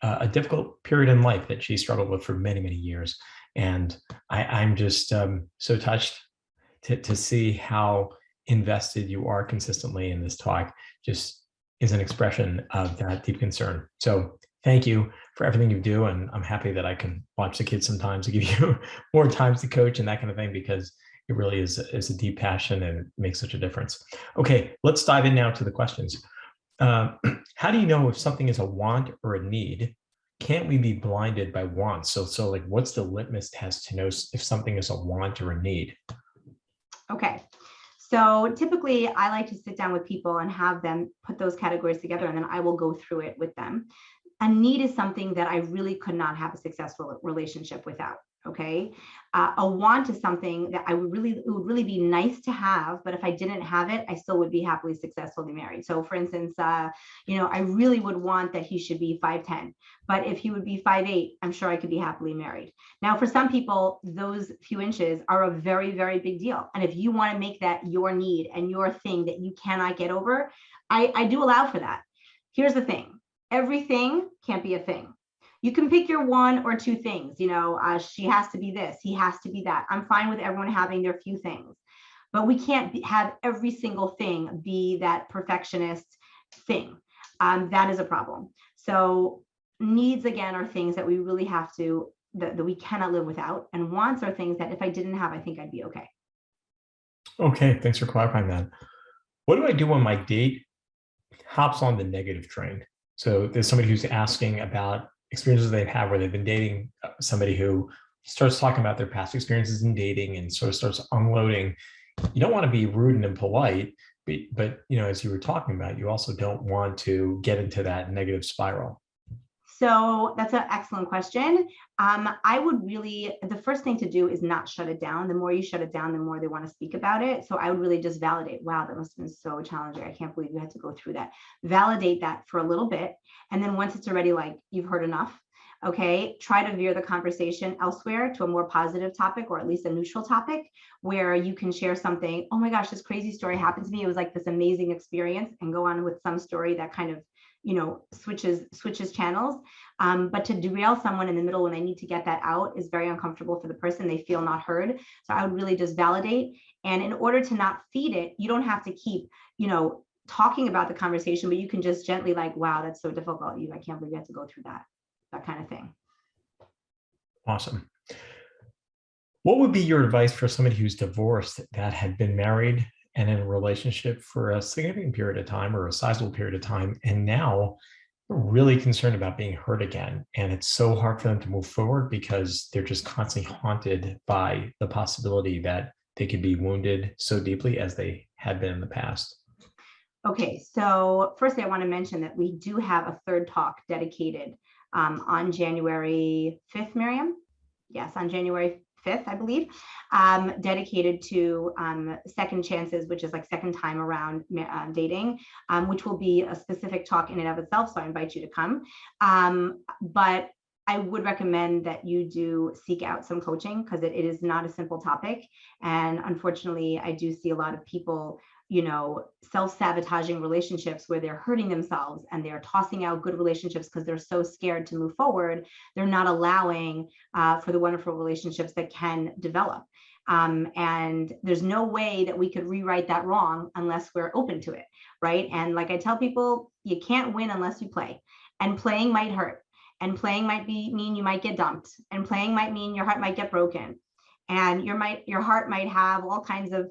a difficult period in life that she struggled with for many, many years. And I'm just so touched to see how invested you are consistently in this talk. Just is an expression of that deep concern. So thank you for everything you do. And I'm happy that I can watch the kids sometimes to give you more times to coach and that kind of thing, because it really is a deep passion and it makes such a difference. Okay, let's dive in now to the questions. How do you know if something is a want or a need? Can't we be blinded by wants? So like, what's the litmus test to know if something is a want or a need? Okay. So typically I like to sit down with people and have them put those categories together, and then I will go through it with them. A need is something that I really could not have a successful relationship without. Okay. A want is something that it would really be nice to have, but if I didn't have it, I still would be happily successfully married. So for instance, I really would want that he should be 5'10", but if he would be 5'8", I'm sure I could be happily married. Now, for some people, those few inches are a very, very big deal. And if you want to make that your need and your thing that you cannot get over, I do allow for that. Here's the thing. Everything can't be a thing. You can pick your one or two things, she has to be this, he has to be that. I'm fine with everyone having their few things, but we can't have every single thing be that perfectionist thing. That is a problem. So needs, again, are things that we really have to, that we cannot live without. And wants are things that if I didn't have, I think I'd be okay. Okay, thanks for clarifying that. What do I do when my date hops on the negative train? So there's somebody who's asking about experiences they've had where they've been dating somebody who starts talking about their past experiences in dating and sort of starts unloading. You don't want to be rude and impolite, but as you were talking about, you also don't want to get into that negative spiral. So that's an excellent question. I would really, the first thing to do is not shut it down. The more you shut it down, the more they want to speak about it. So I would really just validate, wow, that must have been so challenging. I can't believe you had to go through that. Validate that for a little bit. And then once it's already like, you've heard enough, okay, try to veer the conversation elsewhere to a more positive topic, or at least a neutral topic, where you can share something, oh my gosh, this crazy story happened to me. It was like this amazing experience, and go on with some story that kind of, you know, switches channels. But to derail someone in the middle when they need to get that out is very uncomfortable for the person. They feel not heard. So I would really just validate. And in order to not feed it, you don't have to keep, you know, talking about the conversation, but you can just gently like, wow, that's so difficult. I can't believe you have to go through that kind of thing. Awesome. What would be your advice for somebody who's divorced that had been married and in a relationship for a significant period of time or a sizable period of time, and now really concerned about being hurt again? And it's so hard for them to move forward because they're just constantly haunted by the possibility that they could be wounded so deeply as they had been in the past. Okay, so firstly, I want to mention that we do have a third talk dedicated on January 5th, Miriam. Yes, on January 5th, I believe, dedicated to second chances, which is like second time around dating, which will be a specific talk in and of itself. So I invite you to come. But I would recommend that you do seek out some coaching, because it is not a simple topic. And unfortunately, I do see a lot of people, you know, self-sabotaging relationships where they're hurting themselves and they're tossing out good relationships because they're so scared to move forward. They're not allowing for the wonderful relationships that can develop. And there's no way that we could rewrite that wrong unless we're open to it, right? And like I tell people, you can't win unless you play. And playing might hurt. And playing might mean you might get dumped. And playing might mean your heart might get broken. And your heart might have all kinds of,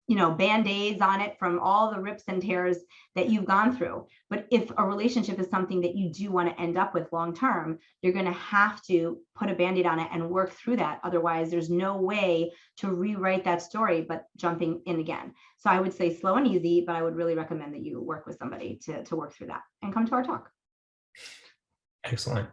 you know, band-aids on it from all the rips and tears that you've gone through. But if a relationship is something that you do want to end up with long-term, you're going to have to put a band-aid on it and work through that. Otherwise, there's no way to rewrite that story but jumping in again. So I would say slow and easy, but I would really recommend that you work with somebody to work through that and come to our talk. Excellent.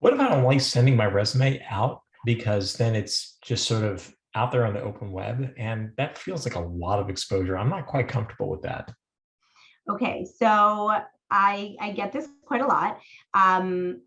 What about only sending my resume out? Because then it's just sort of out there on the open web, and that feels like a lot of exposure. I'm not quite comfortable with that. Okay, so I get this quite a lot. And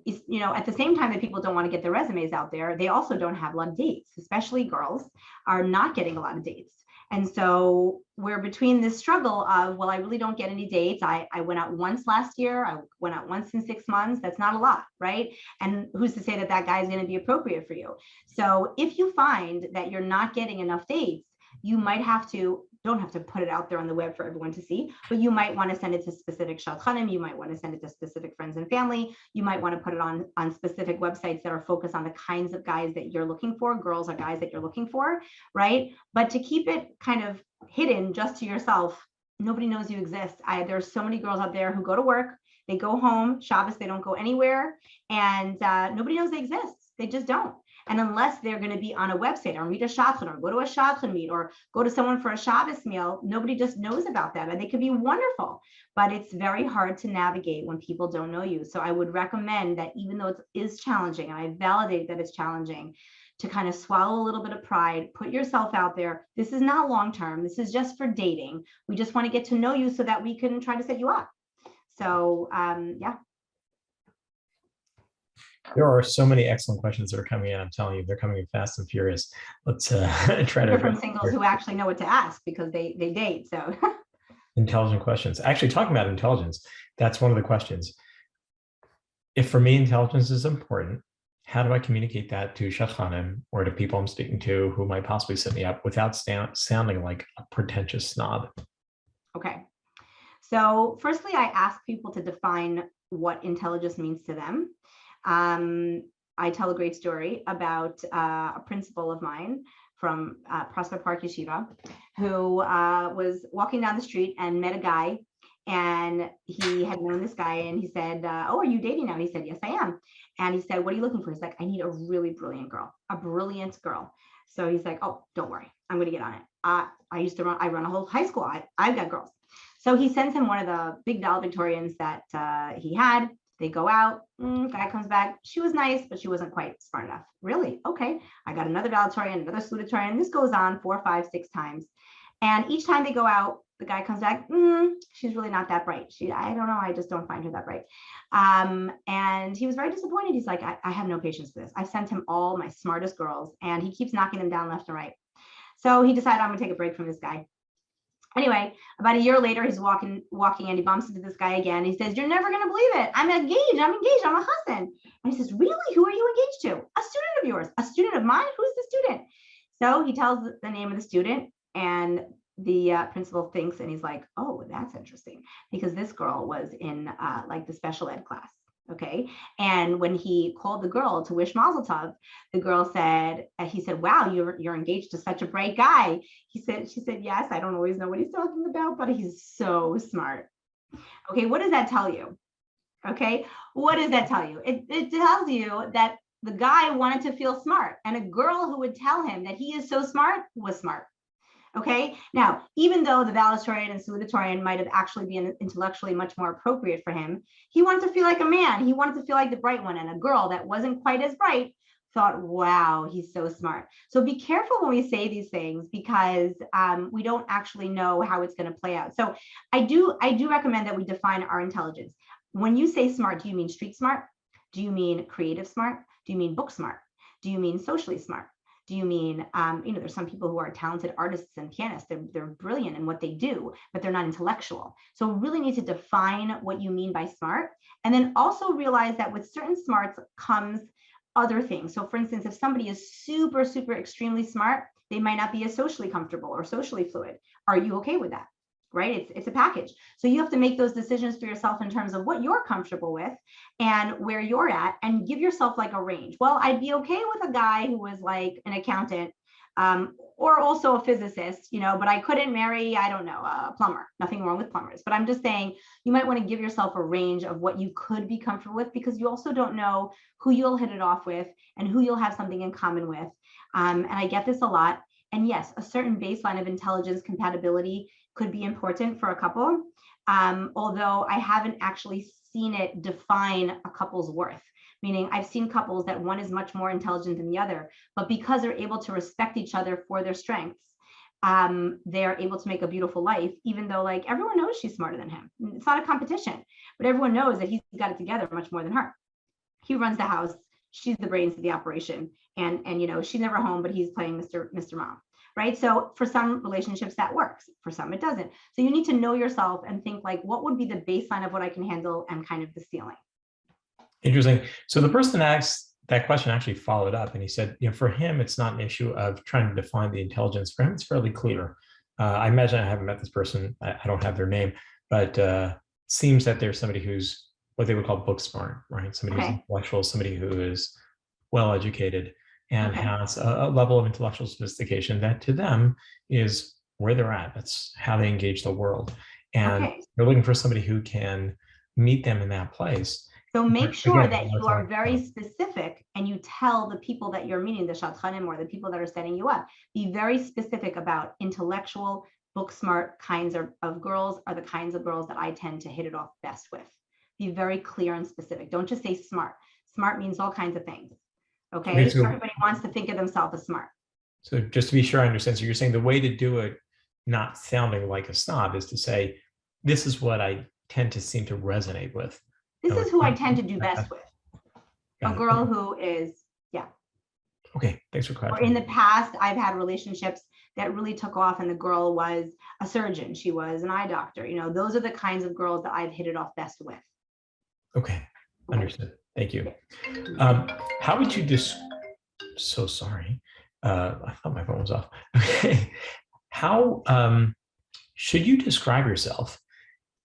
you know, at the same time that people don't want to get their resumes out there, they also don't have a lot of dates, especially girls are not getting a lot of dates. And so we're between this struggle of, well, I really don't get any dates. I went out once last year. I went out once in 6 months. That's not a lot, right? And who's to say that that guy is going to be appropriate for you? So if you find that you're not getting enough dates, you might have to, don't have to put it out there on the web for everyone to see, but you might want to send it to specific shadchanim. You might want to send it to specific friends and family. You might want to put it on specific websites that are focused on the kinds of guys that you're looking for, girls or guys that you're looking for, right? But to keep it kind of hidden just to yourself, nobody knows you exist. There's so many girls out there who go to work, they go home, Shabbos, they don't go anywhere, and nobody knows they exist. They just don't. And unless they're going to be on a website or read a shadchan or go to a shadchan meet or go to someone for a Shabbos meal, nobody just knows about them. And they could be wonderful, but it's very hard to navigate when people don't know you. So I would recommend that, even though it is challenging, and I validate that it's challenging, to kind of swallow a little bit of pride, put yourself out there. This is not long-term. This is just for dating. We just want to get to know you so that we can try to set you up. So yeah. There are so many excellent questions that are coming in. I'm telling you, they're coming in fast and furious. Let's try to. From singles who actually know what to ask because they date. So intelligent questions. Actually, talking about intelligence, that's one of the questions. If for me intelligence is important, how do I communicate that to shadchanim or to people I'm speaking to who might possibly set me up without sounding like a pretentious snob? Okay. So firstly, I ask people to define what intelligence means to them. I tell a great story about a principal of mine from Prospect Park Yeshiva who was walking down the street and met a guy, and he had known this guy, and he said, oh, are you dating now? And he said, yes, I am. And he said, what are you looking for? He's like, I need a really brilliant girl, a brilliant girl. So he's like, oh, don't worry, I'm going to get on it. I run a whole high school. I've got girls. So he sends him one of the big valedictorians that he had. They go out, guy comes back. She was nice, but she wasn't quite smart enough. Really? Okay. I got another valedictorian, another salutatorian. This goes on 4, 5, 6 times. And each time they go out, the guy comes back, she's really not that bright. I don't know, I just don't find her that bright. And he was very disappointed. He's like, I have no patience for this. I sent him all my smartest girls and he keeps knocking them down left and right. So he decided, I'm gonna take a break from this guy. Anyway, about a year later, he's walking and he bumps into this guy again. He says, you're never going to believe it. I'm engaged. I'm a husband. And he says, really? Who are you engaged to? A student of yours. A student of mine? Who's the student? So he tells the name of the student and the principal thinks, and he's like, oh, that's interesting, because this girl was in like the special ed class. Okay. And when he called the girl to wish Mazel Tov, the girl said, he said, wow, you're engaged to such a bright guy. She said, yes, I don't always know what he's talking about, but he's so smart. Okay. What does that tell you? Okay. What does that tell you? It tells you that the guy wanted to feel smart, and a girl who would tell him that he is so smart was smart. Okay. Now, even though the valedictorian and salutatorian might have actually been intellectually much more appropriate for him, he wanted to feel like a man. He wanted to feel like the bright one, and a girl that wasn't quite as bright thought, wow, he's so smart. So be careful when we say these things, because we don't actually know how it's going to play out. So I do recommend that we define our intelligence. When you say smart, do you mean street smart? Do you mean creative smart? Do you mean book smart? Do you mean socially smart? Do you mean, there's some people who are talented artists and pianists. They're brilliant in what they do, but they're not intellectual. So really need to define what you mean by smart. And then also realize that with certain smarts comes other things. So for instance, if somebody is super, super extremely smart, they might not be as socially comfortable or socially fluid. Are you okay with that? Right? It's a package. So you have to make those decisions for yourself in terms of what you're comfortable with and where you're at, and give yourself like a range. Well, I'd be okay with a guy who was like an accountant, or also a physicist, but I couldn't marry, I don't know, a plumber. Nothing wrong with plumbers, but I'm just saying you might want to give yourself a range of what you could be comfortable with, because you also don't know who you'll hit it off with and who you'll have something in common with. And I get this a lot. And yes, a certain baseline of intelligence compatibility could be important for a couple, although I haven't actually seen it define a couple's worth. Meaning I've seen couples that one is much more intelligent than the other, but because they're able to respect each other for their strengths, they're able to make a beautiful life, even though like everyone knows she's smarter than him. It's not a competition, but everyone knows that he's got it together much more than her. He runs the house, she's the brains of the operation, and she's never home, but he's playing Mr. Mom. Right. So for some relationships that works, for some it doesn't. So you need to know yourself and think like, what would be the baseline of what I can handle and kind of the ceiling. Interesting. So the person that asked that question actually followed up, and he said, for him, it's not an issue of trying to define the intelligence. For him, it's fairly clear. I imagine I haven't met this person. I don't have their name, but it seems that there's somebody who's what they would call book smart, right? Somebody who's intellectual, somebody who is well-educated and has a level of intellectual sophistication that to them is where they're at. That's how they engage the world. And they're looking for somebody who can meet them in that place. So make sure that you are very specific and you tell the people that you're meeting, the shadchanim or the people that are setting you up, be very specific about intellectual, book smart kinds of girls are the kinds of girls that I tend to hit it off best with. Be very clear and specific. Don't just say smart. Smart means all kinds of things. Okay. So everybody wants to think of themselves as smart. So just to be sure I understand, so you're saying the way to do it, not sounding like a snob, is to say, this is what I tend to seem to resonate with. This is who I tend to do best with. A girl who is, Okay, thanks for clarifying. Or in the past, I've had relationships that really took off and the girl was a surgeon. She was an eye doctor. Those are the kinds of girls that I've hit it off best with. Okay, understood. Thank you. How would you so sorry. I thought my phone was off. Okay. How should you describe yourself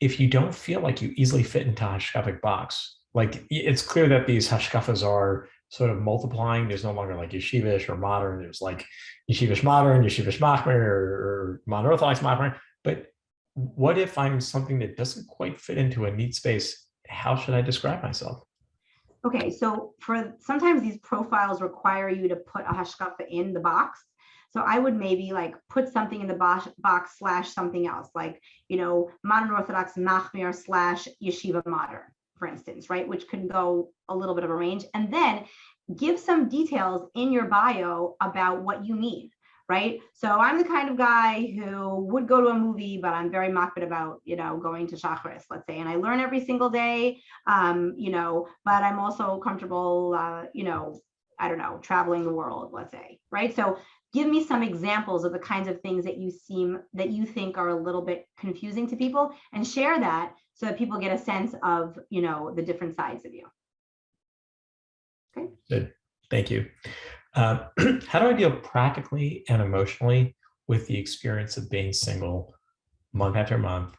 if you don't feel like you easily fit into a Hashgraphic box? Like, it's clear that these Hashkafas are sort of multiplying. There's no longer like yeshivish or modern. There's like yeshivish modern, yeshivish machmer, or modern Orthodox machmer. But what if I'm something that doesn't quite fit into a neat space? How should I describe myself? Okay, so sometimes these profiles require you to put a hashkafa in the box. So I would maybe like put something in the box / something else, like, modern Orthodox machmir / yeshiva modern. for instance, right? Which could go a little bit of a range. And then give some details in your bio about what you need, right? So I'm the kind of guy who would go to a movie, but I'm very makpid about, going to Shachris, let's say, and I learn every single day, but I'm also comfortable, I don't know, traveling the world, let's say, right? So give me some examples of the kinds of things that you think are a little bit confusing to people, and share that so that people get a sense of, the different sides of you. Okay. Good. Thank you. How do I deal practically and emotionally with the experience of being single month after month,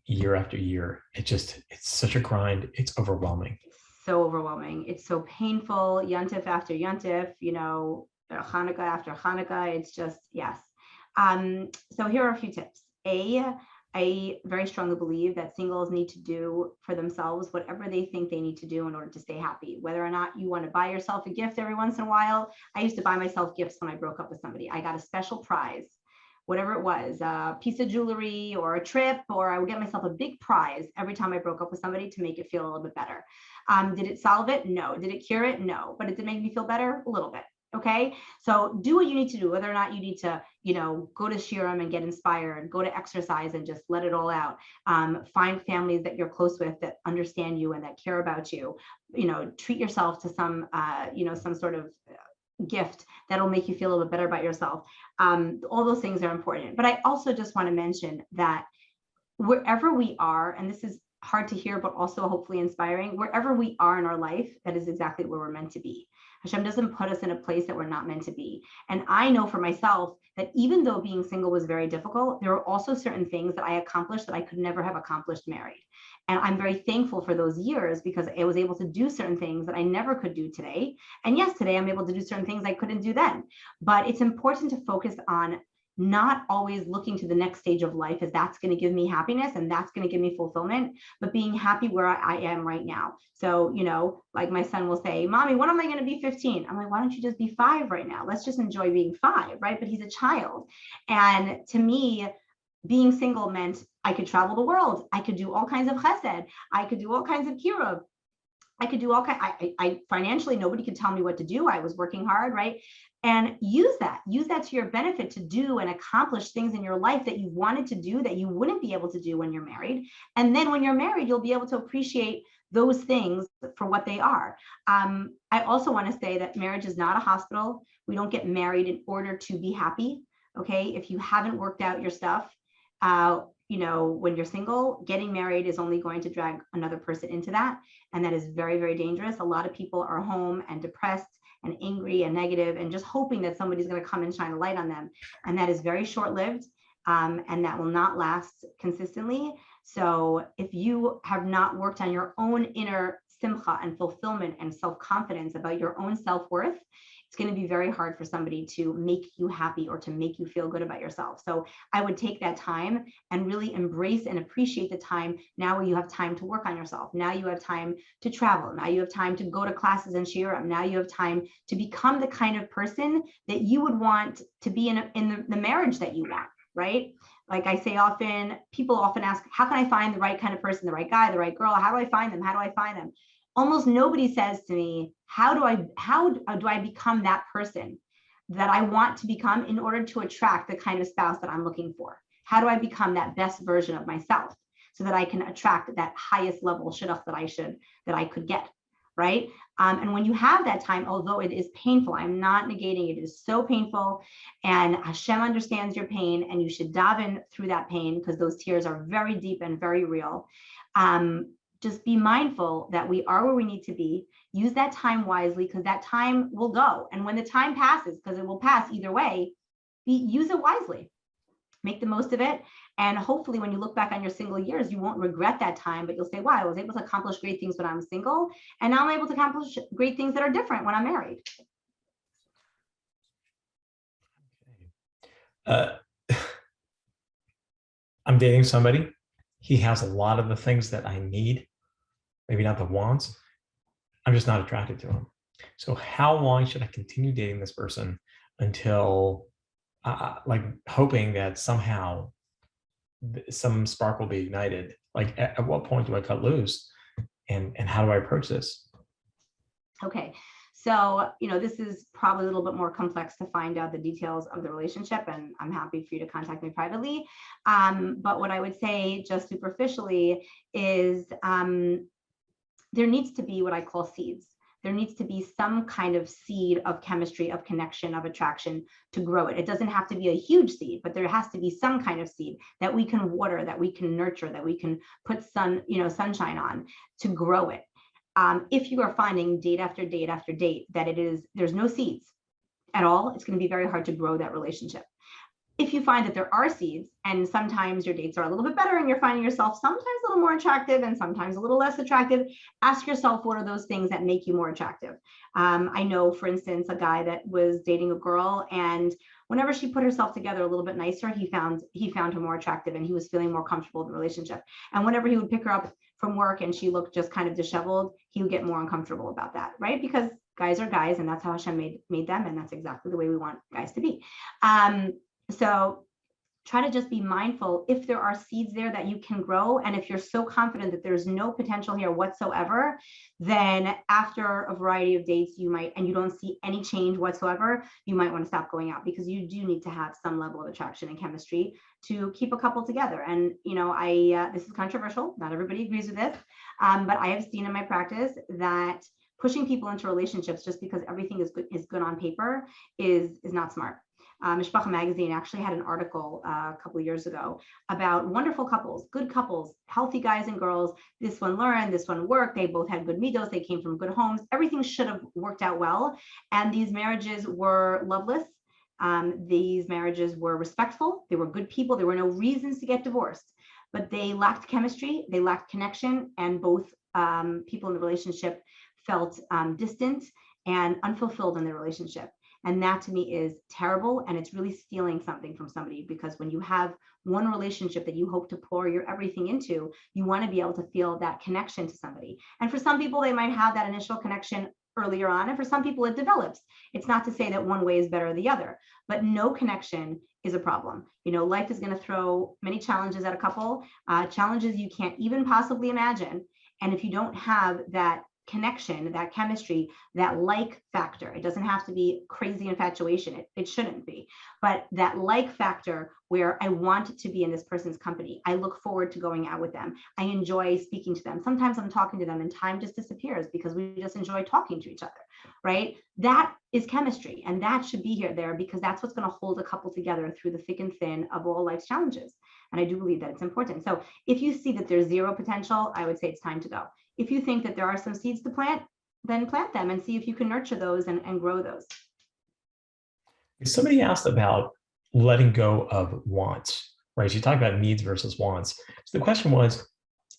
year after year? It's such a grind. It's overwhelming. So overwhelming. It's so painful. Yontif after Yontif, Hanukkah after Hanukkah. It's just, yes. So here are a few tips. I very strongly believe that singles need to do for themselves whatever they think they need to do in order to stay happy. Whether or not you want to buy yourself a gift every once in a while. I used to buy myself gifts when I broke up with somebody. I got a special prize, whatever it was, a piece of jewelry or a trip, or I would get myself a big prize every time I broke up with somebody to make it feel a little bit better. Did it solve it? No. Did it cure it? No. But it did make me feel better a little bit. Okay, so do what you need to do, whether or not you need to, go to Shiram and get inspired, go to exercise and just let it all out. Find families that you're close with that understand you and that care about you. Treat yourself to some, some sort of gift that'll make you feel a little bit better about yourself. All those things are important. But I also just want to mention that wherever we are, and this is hard to hear, but also hopefully inspiring, wherever we are in our life, that is exactly where we're meant to be. Hashem doesn't put us in a place that we're not meant to be. And I know for myself that even though being single was very difficult, there were also certain things that I accomplished that I could never have accomplished married. And I'm very thankful for those years because I was able to do certain things that I never could do today. And yes, today I'm able to do certain things I couldn't do then. But it's important to focus on not always looking to the next stage of life as that's going to give me happiness and that's going to give me fulfillment, but being happy where I am right now. So, like my son will say, Mommy, when am I going to be 15? I'm like, why don't you just be 5 right now? Let's just enjoy being 5, right? But he's a child. And to me, being single meant I could travel the world. I could do all kinds of chesed. I could do all kinds of kiruv. I could do all kinds. I financially, nobody could tell me what to do. I was working hard, right? And use that to your benefit to do and accomplish things in your life that you wanted to do that you wouldn't be able to do when you're married. And then when you're married, you'll be able to appreciate those things for what they are. I also want to say that marriage is not a hospital. We don't get married in order to be happy. Okay. If you haven't worked out your stuff, when you're single, getting married is only going to drag another person into that. And that is very, very dangerous. A lot of people are home and depressed and angry and negative and just hoping that somebody's going to come and shine a light on them. And that is very short-lived, and that will not last consistently. So if you have not worked on your own inner simcha and fulfillment and self-confidence about your own self-worth, it's going to be very hard for somebody to make you happy or to make you feel good about yourself. So I would take that time and really embrace and appreciate the time now where you have time to work on yourself. Now you have time to travel. Now you have time to go to classes and shiurim. Now you have time to become the kind of person that you would want to be in the marriage that you want, right? Like I say often, people often ask, how can I find the right kind of person, the right guy, the right girl? How do I find them? How do I find them? Almost nobody says to me, how do I become that person that I want to become in order to attract the kind of spouse that I'm looking for? How do I become that best version of myself so that I can attract that highest level shidduch that I could get, right? And when you have that time, although it is painful, I'm not negating it, it is so painful, and Hashem understands your pain, and you should daven through that pain because those tears are very deep and very real. Just be mindful that we are where we need to be. Use that time wisely because that time will go. And when the time passes, because it will pass either way, use it wisely. Make the most of it. And hopefully when you look back on your single years, you won't regret that time, but you'll say, wow, I was able to accomplish great things when I'm single. And now I'm able to accomplish great things that are different when I'm married. I'm dating somebody. He has a lot of the things that I need. Maybe not the wants. I'm just not attracted to him. So how long should I continue dating this person until like hoping that somehow some spark will be ignited? Like at what point do I cut loose? and how do I approach this? Okay. So, this is probably a little bit more complex to find out the details of the relationship, and I'm happy for you to contact me privately. But what I would say just superficially is there needs to be what I call seeds. There needs to be some kind of seed of chemistry, of connection, of attraction to grow it. It doesn't have to be a huge seed, but there has to be some kind of seed that we can water, that we can nurture, that we can put sunshine on to grow it. If you are finding date after date after date that there's no seeds at all, it's going to be very hard to grow that relationship. If you find that there are seeds and sometimes your dates are a little bit better and you're finding yourself sometimes a little more attractive and sometimes a little less attractive, ask yourself, what are those things that make you more attractive? I know, for instance, a guy that was dating a girl, and whenever she put herself together a little bit nicer, he found her more attractive and he was feeling more comfortable in the relationship. And whenever he would pick her up from work and she looked just kind of disheveled, he would get more uncomfortable about that, right? Because guys are guys, and that's how Hashem made them, and that's exactly the way we want guys to be. So try to just be mindful if there are seeds there that you can grow. And if you're so confident that there's no potential here whatsoever, then after a variety of dates, and you don't see any change whatsoever, you might want to stop going out, because you do need to have some level of attraction and chemistry to keep a couple together. And, this is controversial. Not everybody agrees with this, but I have seen in my practice that pushing people into relationships just because everything is good on paper is not smart. Mishpacha magazine actually had an article a couple of years ago about wonderful couples, good couples, healthy guys and girls. This one learned, this one worked. They both had good midos. They came from good homes. Everything should have worked out well. And these marriages were loveless. These marriages were respectful. They were good people. There were no reasons to get divorced, but they lacked chemistry. They lacked connection. And both people in the relationship felt distant and unfulfilled in their relationship. And that to me is terrible. And it's really stealing something from somebody, because when you have one relationship that you hope to pour your everything into, you want to be able to feel that connection to somebody. And for some people, they might have that initial connection earlier on. And for some people, it develops. It's not to say that one way is better than the other, but no connection is a problem. Life is going to throw many challenges at a couple, challenges you can't even possibly imagine. And if you don't have that connection, that chemistry, that like factor, it doesn't have to be crazy infatuation. It shouldn't be, but that like factor where I want to be in this person's company. I look forward to going out with them. I enjoy speaking to them. Sometimes I'm talking to them and time just disappears because we just enjoy talking to each other, right? That is chemistry, and that should be there because that's what's going to hold a couple together through the thick and thin of all life's challenges. And I do believe that it's important. So if you see that there's zero potential, I would say it's time to go. If you think that there are some seeds to plant, then plant them and see if you can nurture those and grow those. Somebody asked about letting go of wants, right? You talk about needs versus wants. So the question was,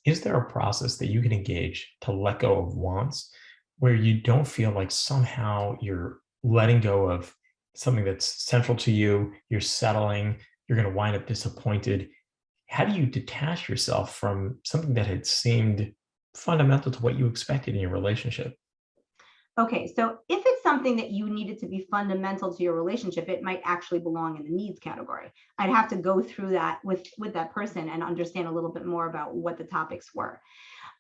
is there a process that you can engage to let go of wants where you don't feel like somehow you're letting go of something that's central to you, you're settling, you're going to wind up disappointed? How do you detach yourself from something that had seemed fundamental to what you expected in your relationship? Okay, so if it's something that you needed to be fundamental to your relationship, it might actually belong in the needs category. I'd have to go through that with that person and understand a little bit more about what the topics were.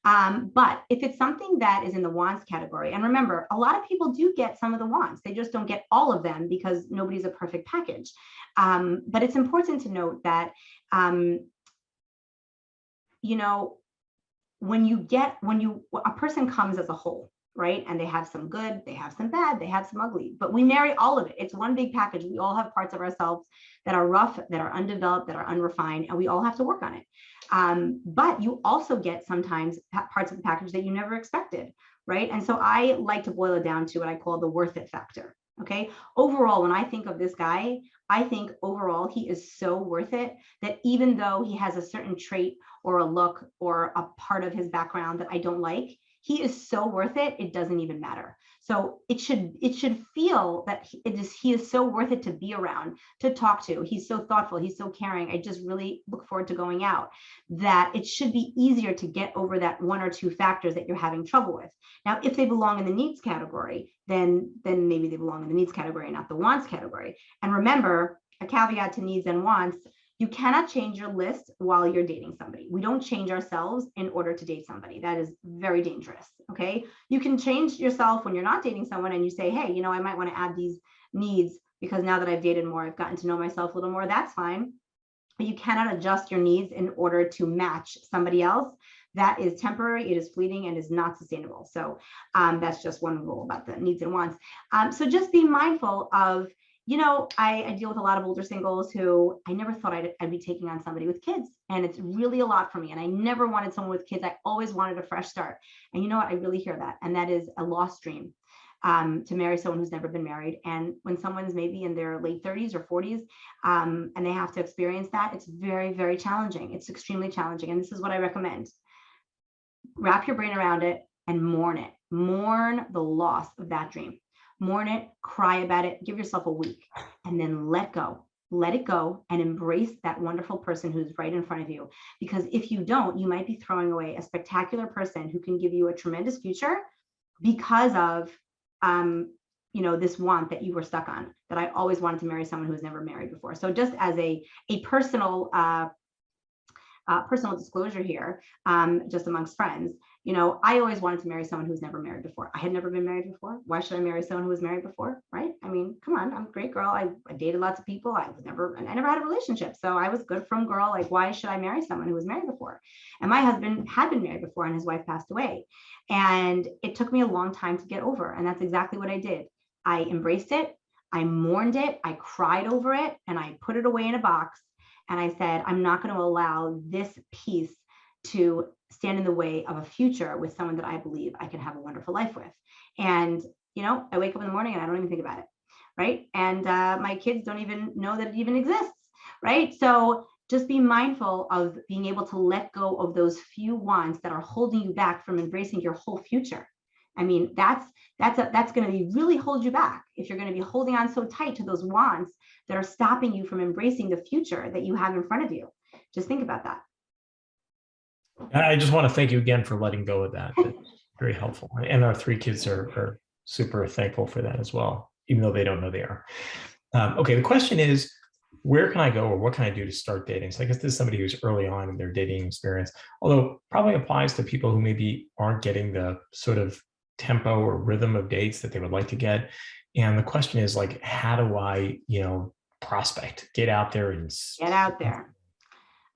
But if it's something that is in the wants category, and remember, a lot of people do get some of the wants, they just don't get all of them because nobody's a perfect package. But it's important to note that, when a person comes as a whole, right? And they have some good, they have some bad, they have some ugly, but we marry all of it. It's one big package. We all have parts of ourselves that are rough, that are undeveloped, that are unrefined, and we all have to work on it. But you also get sometimes parts of the package that you never expected, right? And so I like to boil it down to what I call the worth it factor. Okay. Overall, when I think of this guy, I think overall he is so worth it that even though he has a certain trait or a look or a part of his background that I don't like, he is so worth it, it doesn't even matter. So it should feel that he is so worth it to be around, to talk to. He's so thoughtful, he's so caring. I just really look forward to going out. That it should be easier to get over that one or two factors that you're having trouble with. Now, if they belong in the needs category, then maybe they belong in the needs category and not the wants category. And remember, a caveat to needs and wants, You cannot change your list while you're dating somebody. We don't change ourselves in order to date somebody. That is very dangerous. Okay. You can change yourself when you're not dating someone and you say, hey, you know, I might want to add these needs because now that I've dated more, I've gotten to know myself a little more. That's fine. But you cannot adjust your needs in order to match somebody else. That is temporary, it is fleeting, and is not sustainable. So that's just one rule about the needs and wants. So just be mindful of, you know, I deal with a lot of older singles who I never thought I'd be taking on somebody with kids. And it's really a lot for me. And I never wanted someone with kids. I always wanted a fresh start. And you know what? I really hear that. And that is a lost dream. To marry someone who's never been married. And when someone's maybe in their late 30s or 40s, and they have to experience that, it's very, very challenging. It's extremely challenging. And this is what I recommend. Wrap your brain around it and mourn it. Mourn the loss of that dream. Mourn it, cry about it, give yourself a week, and then let go. Let it go and embrace that wonderful person who's right in front of you. Because if you don't, you might be throwing away a spectacular person who can give you a tremendous future because of you know, this want that you were stuck on, that I always wanted to marry someone who was never married before. So just as a personal personal disclosure here, just amongst friends, you know, I always wanted to marry someone who's never married before. I had never been married before. Why should I marry someone who was married before, right? I mean, come on, I'm a great girl. I dated lots of people. I never had a relationship. So I was good from girl. Like, why should I marry someone who was married before? And my husband had been married before and his wife passed away. And it took me a long time to get over. And that's exactly what I did. I embraced it. I mourned it. I cried over it and I put it away in a box. And I said, I'm not going to allow this piece to stand in the way of a future with someone that I believe I can have a wonderful life with. And, you know, I wake up in the morning and I don't even think about it. Right. And my kids don't even know that it even exists. Right. So just be mindful of being able to let go of those few wants that are holding you back from embracing your whole future. I mean, that's going to be really hold you back if you're going to be holding on so tight to those wants that are stopping you from embracing the future that you have in front of you. Just think about that. I just want to thank you again for letting go of that. That's very helpful. And our 3 kids are super thankful for that as well, even though they don't know they are. Okay, the question is, where can I go or what can I do to start dating? So I guess this is somebody who's early on in their dating experience, although probably applies to people who maybe aren't getting the sort of tempo or rhythm of dates that they would like to get. And the question is like, how do I, you know, prospect, get out there and get out there.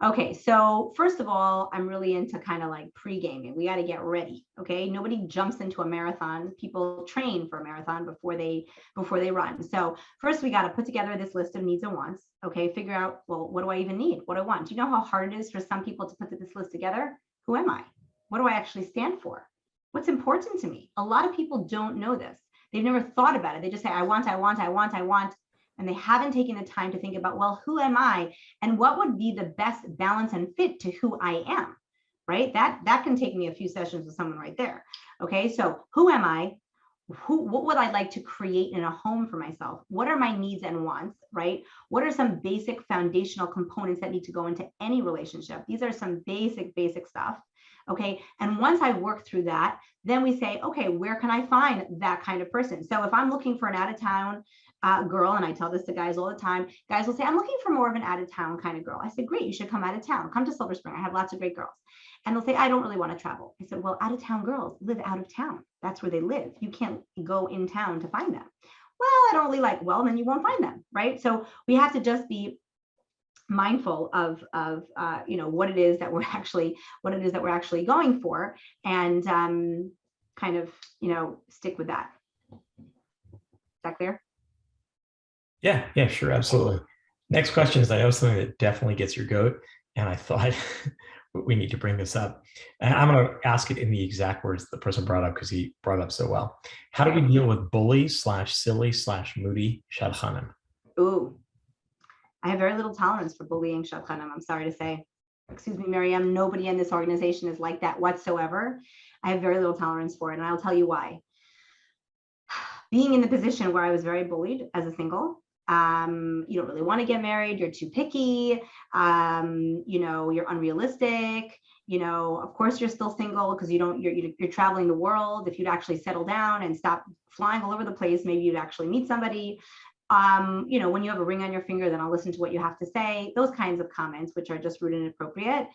Okay, so first of all, I'm really into kind of like pre-gaming. We got to get ready. Okay, nobody jumps into a marathon. People train for a marathon before they run. So first, we got to put together this list of needs and wants. Okay, figure out, well, what do I even need? What do I want? Do you know how hard it is for some people to put this list together? Who am I? What do I actually stand for? What's important to me? A lot of people don't know this. They've never thought about it. They just say, I want. And they haven't taken the time to think about, well, who am I? And what would be the best balance and fit to who I am, right? That can take me a few sessions with someone right there. Okay, so who am I? What would I like to create in a home for myself? What are my needs and wants, right? What are some basic foundational components that need to go into any relationship? These are some basic stuff. Okay, and once I work through that, then we say, okay, where can I find that kind of person? So if I'm looking for an out-of-town girl, and I tell this to guys all the time, guys will say, I'm looking for more of an out-of-town kind of girl. I said, great, you should come out of town. Come to Silver Spring. I have lots of great girls. And they'll say, I don't really want to travel. I said, well, out-of-town girls live out of town. That's where they live. You can't go in town to find them. Well, I don't really like, well, then you won't find them, right? So we have to just be mindful of you know, what it is that we're actually going for, and kind of, you know, stick with that. Is that clear? Yeah, sure, absolutely. Next question is, I know something that definitely gets your goat, and I thought we need to bring this up. And I'm going to ask it in the exact words the person brought up because he brought up so well. How do we deal with bully/silly/moody shadchanim? Ooh, I have very little tolerance for bullying shadchanim. I'm sorry to say. Excuse me, Miriam, nobody in this organization is like that whatsoever. I have very little tolerance for it, and I'll tell you why. Being in the position where I was very bullied as a single, you don't really want to get married, you're too picky, you know, you're unrealistic, you know, of course you're still single because you're traveling the world. If you'd actually settle down and stop flying all over the place, maybe you'd actually meet somebody. When you have a ring on your finger, then I'll listen to what you have to say. Those kinds of comments, which are just rude and inappropriate.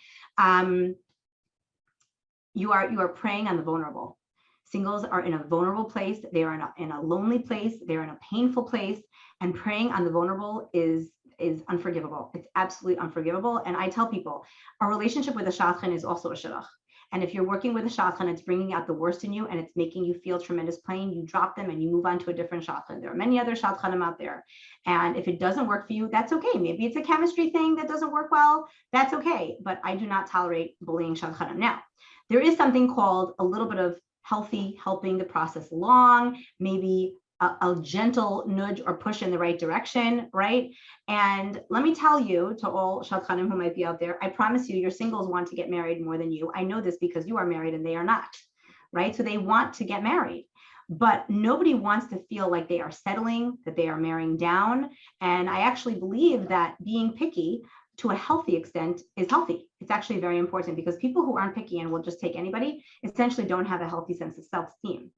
You are preying on the vulnerable. Singles are in a vulnerable place. They are in a lonely place. They're in a painful place, and preying on the vulnerable is unforgivable. It's absolutely unforgivable. And I tell people, a relationship with a shadchan is also a shidduch. And if you're working with a shadchan, it's bringing out the worst in you and it's making you feel tremendous pain, you drop them and you move on to a different shadchan. There are many other shadchanim out there. And if it doesn't work for you, that's okay. Maybe it's a chemistry thing that doesn't work well. That's okay. But I do not tolerate bullying shadchanim. Now, there is something called a little bit of healthy helping the process along, maybe a gentle nudge or push in the right direction, right? And let me tell you, to all shadchanim who might be out there, I promise you, your singles want to get married more than you. I know this because you are married and they are not, right? So they want to get married, but nobody wants to feel like they are settling, that they are marrying down. And I actually believe that being picky to a healthy extent is healthy. It's actually very important, because people who aren't picky and will just take anybody essentially don't have a healthy sense of self-esteem.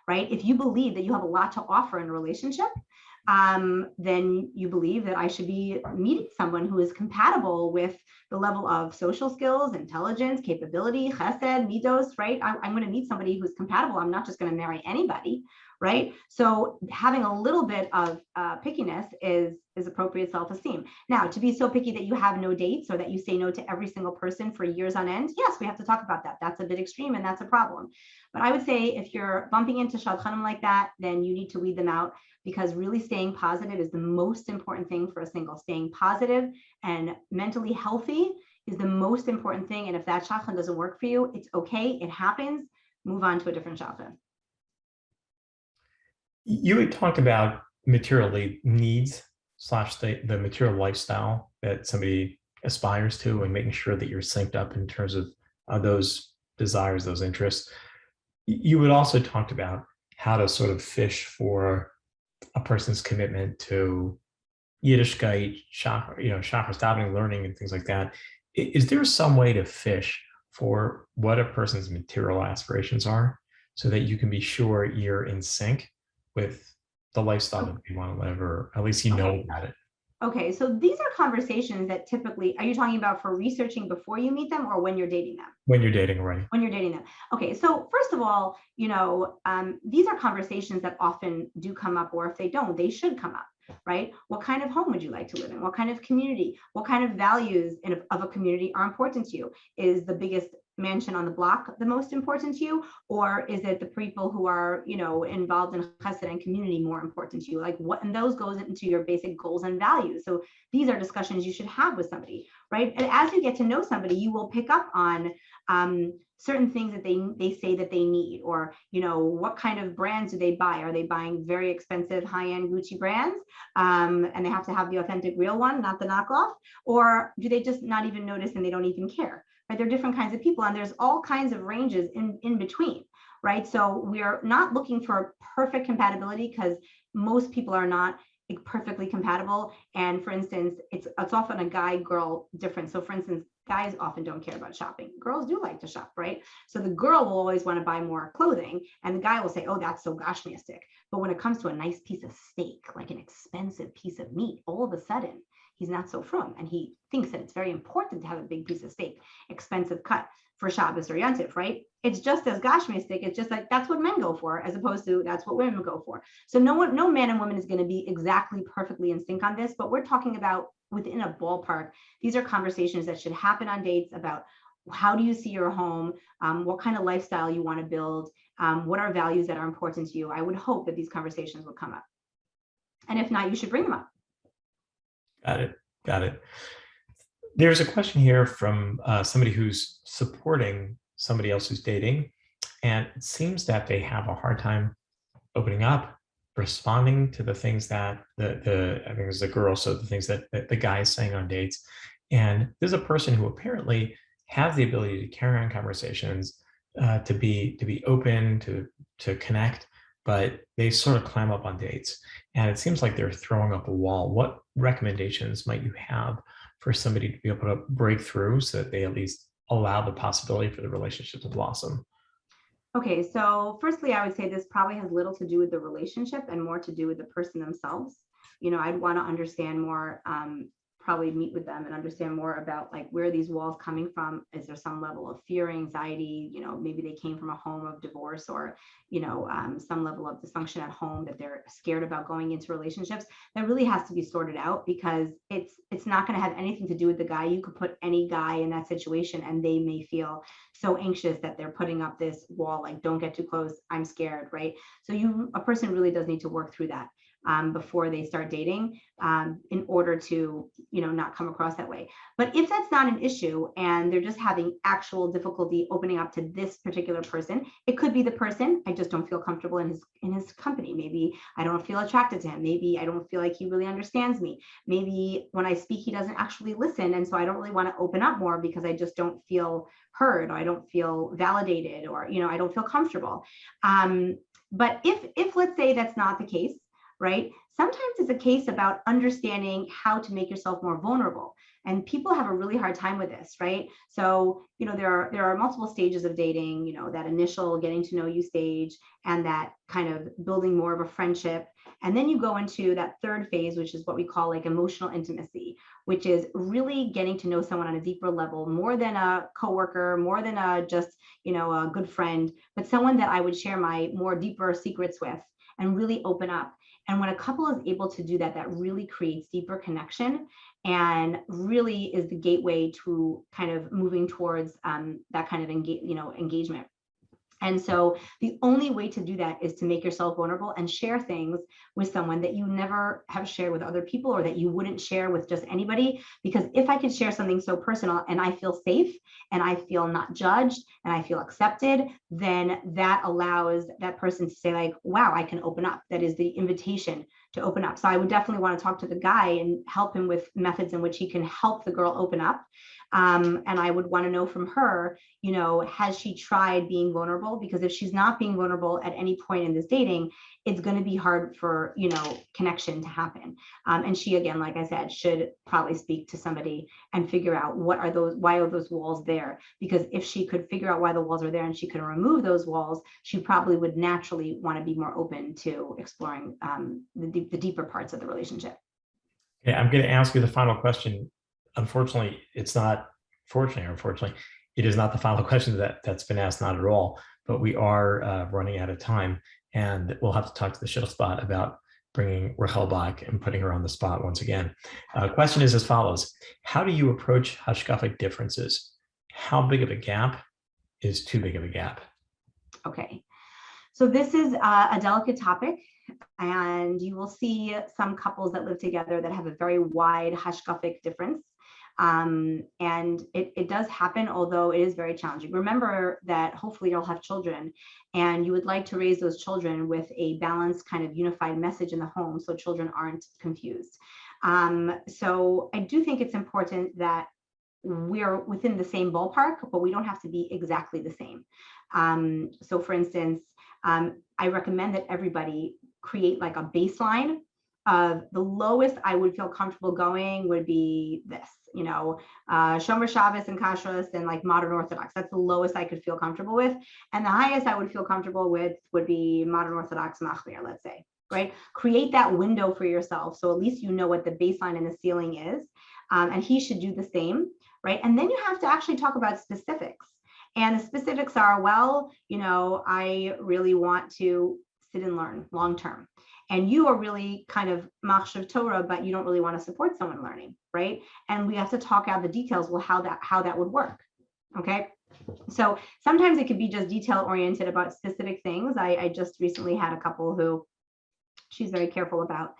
Right? If you believe that you have a lot to offer in a relationship, then you believe that I should be meeting someone who is compatible with the level of social skills, intelligence, capability, chesed, midos, right? I'm going to meet somebody who's compatible. I'm not just going to marry anybody, right? So having a little bit of pickiness is appropriate self-esteem. Now, to be so picky that you have no dates or that you say no to every single person for years on end, yes, we have to talk about that. That's a bit extreme and that's a problem. But I would say if you're bumping into shadchanim like that, then you need to weed them out, because really staying positive is the most important thing for a single. Staying positive and mentally healthy is the most important thing. And if that shadchan doesn't work for you, it's okay. It happens. Move on to a different shadchan. You had talked about material needs / the material lifestyle that somebody aspires to, and making sure that you're synced up in terms of those desires, those interests. You had also talked about how to sort of fish for a person's commitment to Yiddishkeit, Shachar davening, learning, and things like that. Is there some way to fish for what a person's material aspirations are, so that you can be sure you're in sync with the lifestyle that you want to live, or at least you know about it? Okay, so these are conversations that typically, are you talking about for researching before you meet them or when you're dating them? When you're dating, right? When you're dating them. Okay, so first of all, these are conversations that often do come up, or if they don't, they should come up, right? What kind of home would you like to live in? What kind of community? What kind of values of a community are important to you? Is the biggest mansion on the block the most important to you, or is it the people who are involved in chesed and community more important to you? Like what, and those goes into your basic goals and values. So these are discussions you should have with somebody, right? And as you get to know somebody, you will pick up on certain things that they say that they need, or what kind of brands do they buy? Are they buying very expensive high-end Gucci brands, and they have to have the authentic real one, not the knockoff? Or do they just not even notice and they don't even care? Right? There are different kinds of people, and there's all kinds of ranges in between, right? So we're not looking for perfect compatibility, because most people are not perfectly compatible. And for instance, it's often a guy-girl difference. So for instance, guys often don't care about shopping. Girls do like to shop, right? So the girl will always want to buy more clothing, and the guy will say, oh, that's so gashmiastic. But when it comes to a nice piece of steak, like an expensive piece of meat, all of a sudden, he's not so frum, and he thinks that it's very important to have a big piece of steak, expensive cut for Shabbos or Yontif, right? It's just as gashmiastic. It's just like that's what men go for, as opposed to that's what women go for. So no man and woman is going to be exactly perfectly in sync on this, but we're talking about within a ballpark. These are conversations that should happen on dates about how do you see your home, what kind of lifestyle you want to build, what are values that are important to you. I would hope that these conversations will come up, and if not, you should bring them up. Got it. There's a question here from somebody who's supporting somebody else who's dating, and it seems that they have a hard time opening up, responding to the things that I think it's a girl, so the things that the guy is saying on dates. And there's a person who apparently has the ability to carry on conversations, to be open, to connect, but they sort of climb up on dates. And it seems like they're throwing up a wall. What recommendations might you have for somebody to be able to break through, so that they at least allow the possibility for the relationship to blossom? Okay, so firstly, I would say this probably has little to do with the relationship and more to do with the person themselves. I'd want to understand more, probably meet with them and understand more about like where are these walls coming from. Is there some level of fear, anxiety? Maybe they came from a home of divorce or, some level of dysfunction at home that they're scared about going into relationships. That really has to be sorted out because it's not going to have anything to do with the guy. You could put any guy in that situation and they may feel so anxious that they're putting up this wall, like don't get too close, I'm scared, right? So a person really does need to work through that before they start dating in order to, not come across that way. But if that's not an issue and they're just having actual difficulty opening up to this particular person, it could be the person, I just don't feel comfortable in his company. Maybe I don't feel attracted to him. Maybe I don't feel like he really understands me. Maybe when I speak, he doesn't actually listen. And so I don't really want to open up more because I just don't feel heard, or I don't feel validated, or, I don't feel comfortable. But if let's say that's not the case, right? Sometimes it's a case about understanding how to make yourself more vulnerable. And people have a really hard time with this, right? So, there are multiple stages of dating, that initial getting to know you stage and that kind of building more of a friendship. And then you go into that third phase, which is what we call like emotional intimacy, which is really getting to know someone on a deeper level, more than a coworker, more than a good friend, but someone that I would share my more deeper secrets with and really open up. And when a couple is able to do that, that really creates deeper connection and really is the gateway to kind of moving towards that kind of engagement. And so the only way to do that is to make yourself vulnerable and share things with someone that you never have shared with other people, or that you wouldn't share with just anybody. Because if I could share something so personal and I feel safe and I feel not judged and I feel accepted, then that allows that person to say like, wow, I can open up. That is the invitation to open up. So I would definitely want to talk to the guy and help him with methods in which he can help the girl open up. And I would want to know from her, has she tried being vulnerable? Because if she's not being vulnerable at any point in this dating, it's going to be hard for, connection to happen. And she, again, like I said, should probably speak to somebody and figure out why are those walls there? Because if she could figure out why the walls are there and she could remove those walls, she probably would naturally want to be more open to exploring the deeper parts of the relationship. Okay, I'm going to ask you the final question. Unfortunately, it's not fortunately or unfortunately, it is not the final question that's been asked, not at all, but we are running out of time, and we'll have to talk to the Shidduch Spot about bringing Rachel back and putting her on the spot once again. Question is as follows. How do you approach Hashgraphic differences? How big of a gap is too big of a gap? Okay, so this is a delicate topic. And you will see some couples that live together that have a very wide Hashgraphic difference. And it does happen, although it is very challenging. Remember that hopefully you'll have children and you would like to raise those children with a balanced kind of unified message in the home so children aren't confused. So I do think it's important that we're within the same ballpark, but we don't have to be exactly the same. So for instance, I recommend that everybody create like a baseline of the lowest I would feel comfortable going would be this, Shomer Shabbos and Kashrus and like modern Orthodox. That's the lowest I could feel comfortable with. And the highest I would feel comfortable with would be modern Orthodox Machmir, let's say, right? Create that window for yourself. So at least you know what the baseline and the ceiling is. And he should do the same, right? And then you have to actually talk about specifics. And the specifics are, well, I really want to sit and learn long term. And you are really kind of machshav Torah, but you don't really want to support someone learning, right? And we have to talk out the details, well, how that would work, okay? So sometimes it could be just detail oriented about specific things. I just recently had a couple who she's very careful about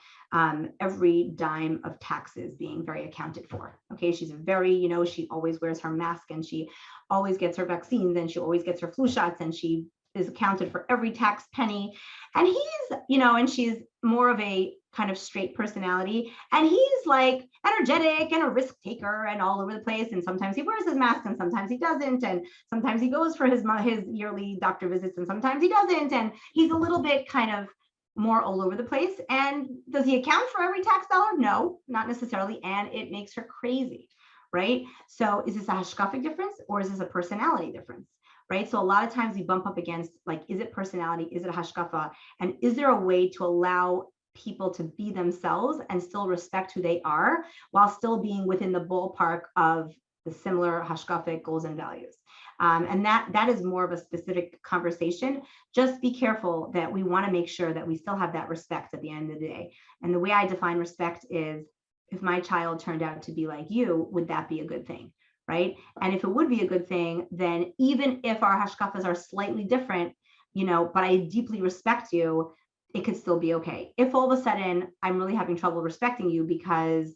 every dime of taxes being very accounted for. Okay, she's very, she always wears her mask and she always gets her vaccines and she always gets her flu shots and she is accounted for every tax penny. And he's, and she's more of a kind of straight personality. And he's like energetic and a risk taker and all over the place. And sometimes he wears his mask and sometimes he doesn't. And sometimes he goes for his yearly doctor visits and sometimes he doesn't. And he's a little bit kind of more all over the place. And does he account for every tax dollar? No, not necessarily. And it makes her crazy, right? So is this a Hashgraphic difference or is this a personality difference? right? So a lot of times we bump up against, like, is it personality? Is it a hashkafa? And is there a way to allow people to be themselves and still respect who they are while still being within the ballpark of the similar hashkafic goals and values? And that is more of a specific conversation. Just be careful that we want to make sure that we still have that respect at the end of the day. And the way I define respect is, if my child turned out to be like you, would that be a good thing? Right? And if it would be a good thing, then even if our hashkafas are slightly different, but I deeply respect you, it could still be okay. If all of a sudden I'm really having trouble respecting you because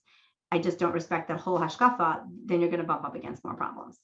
I just don't respect that whole hashkafa, then you're going to bump up against more problems.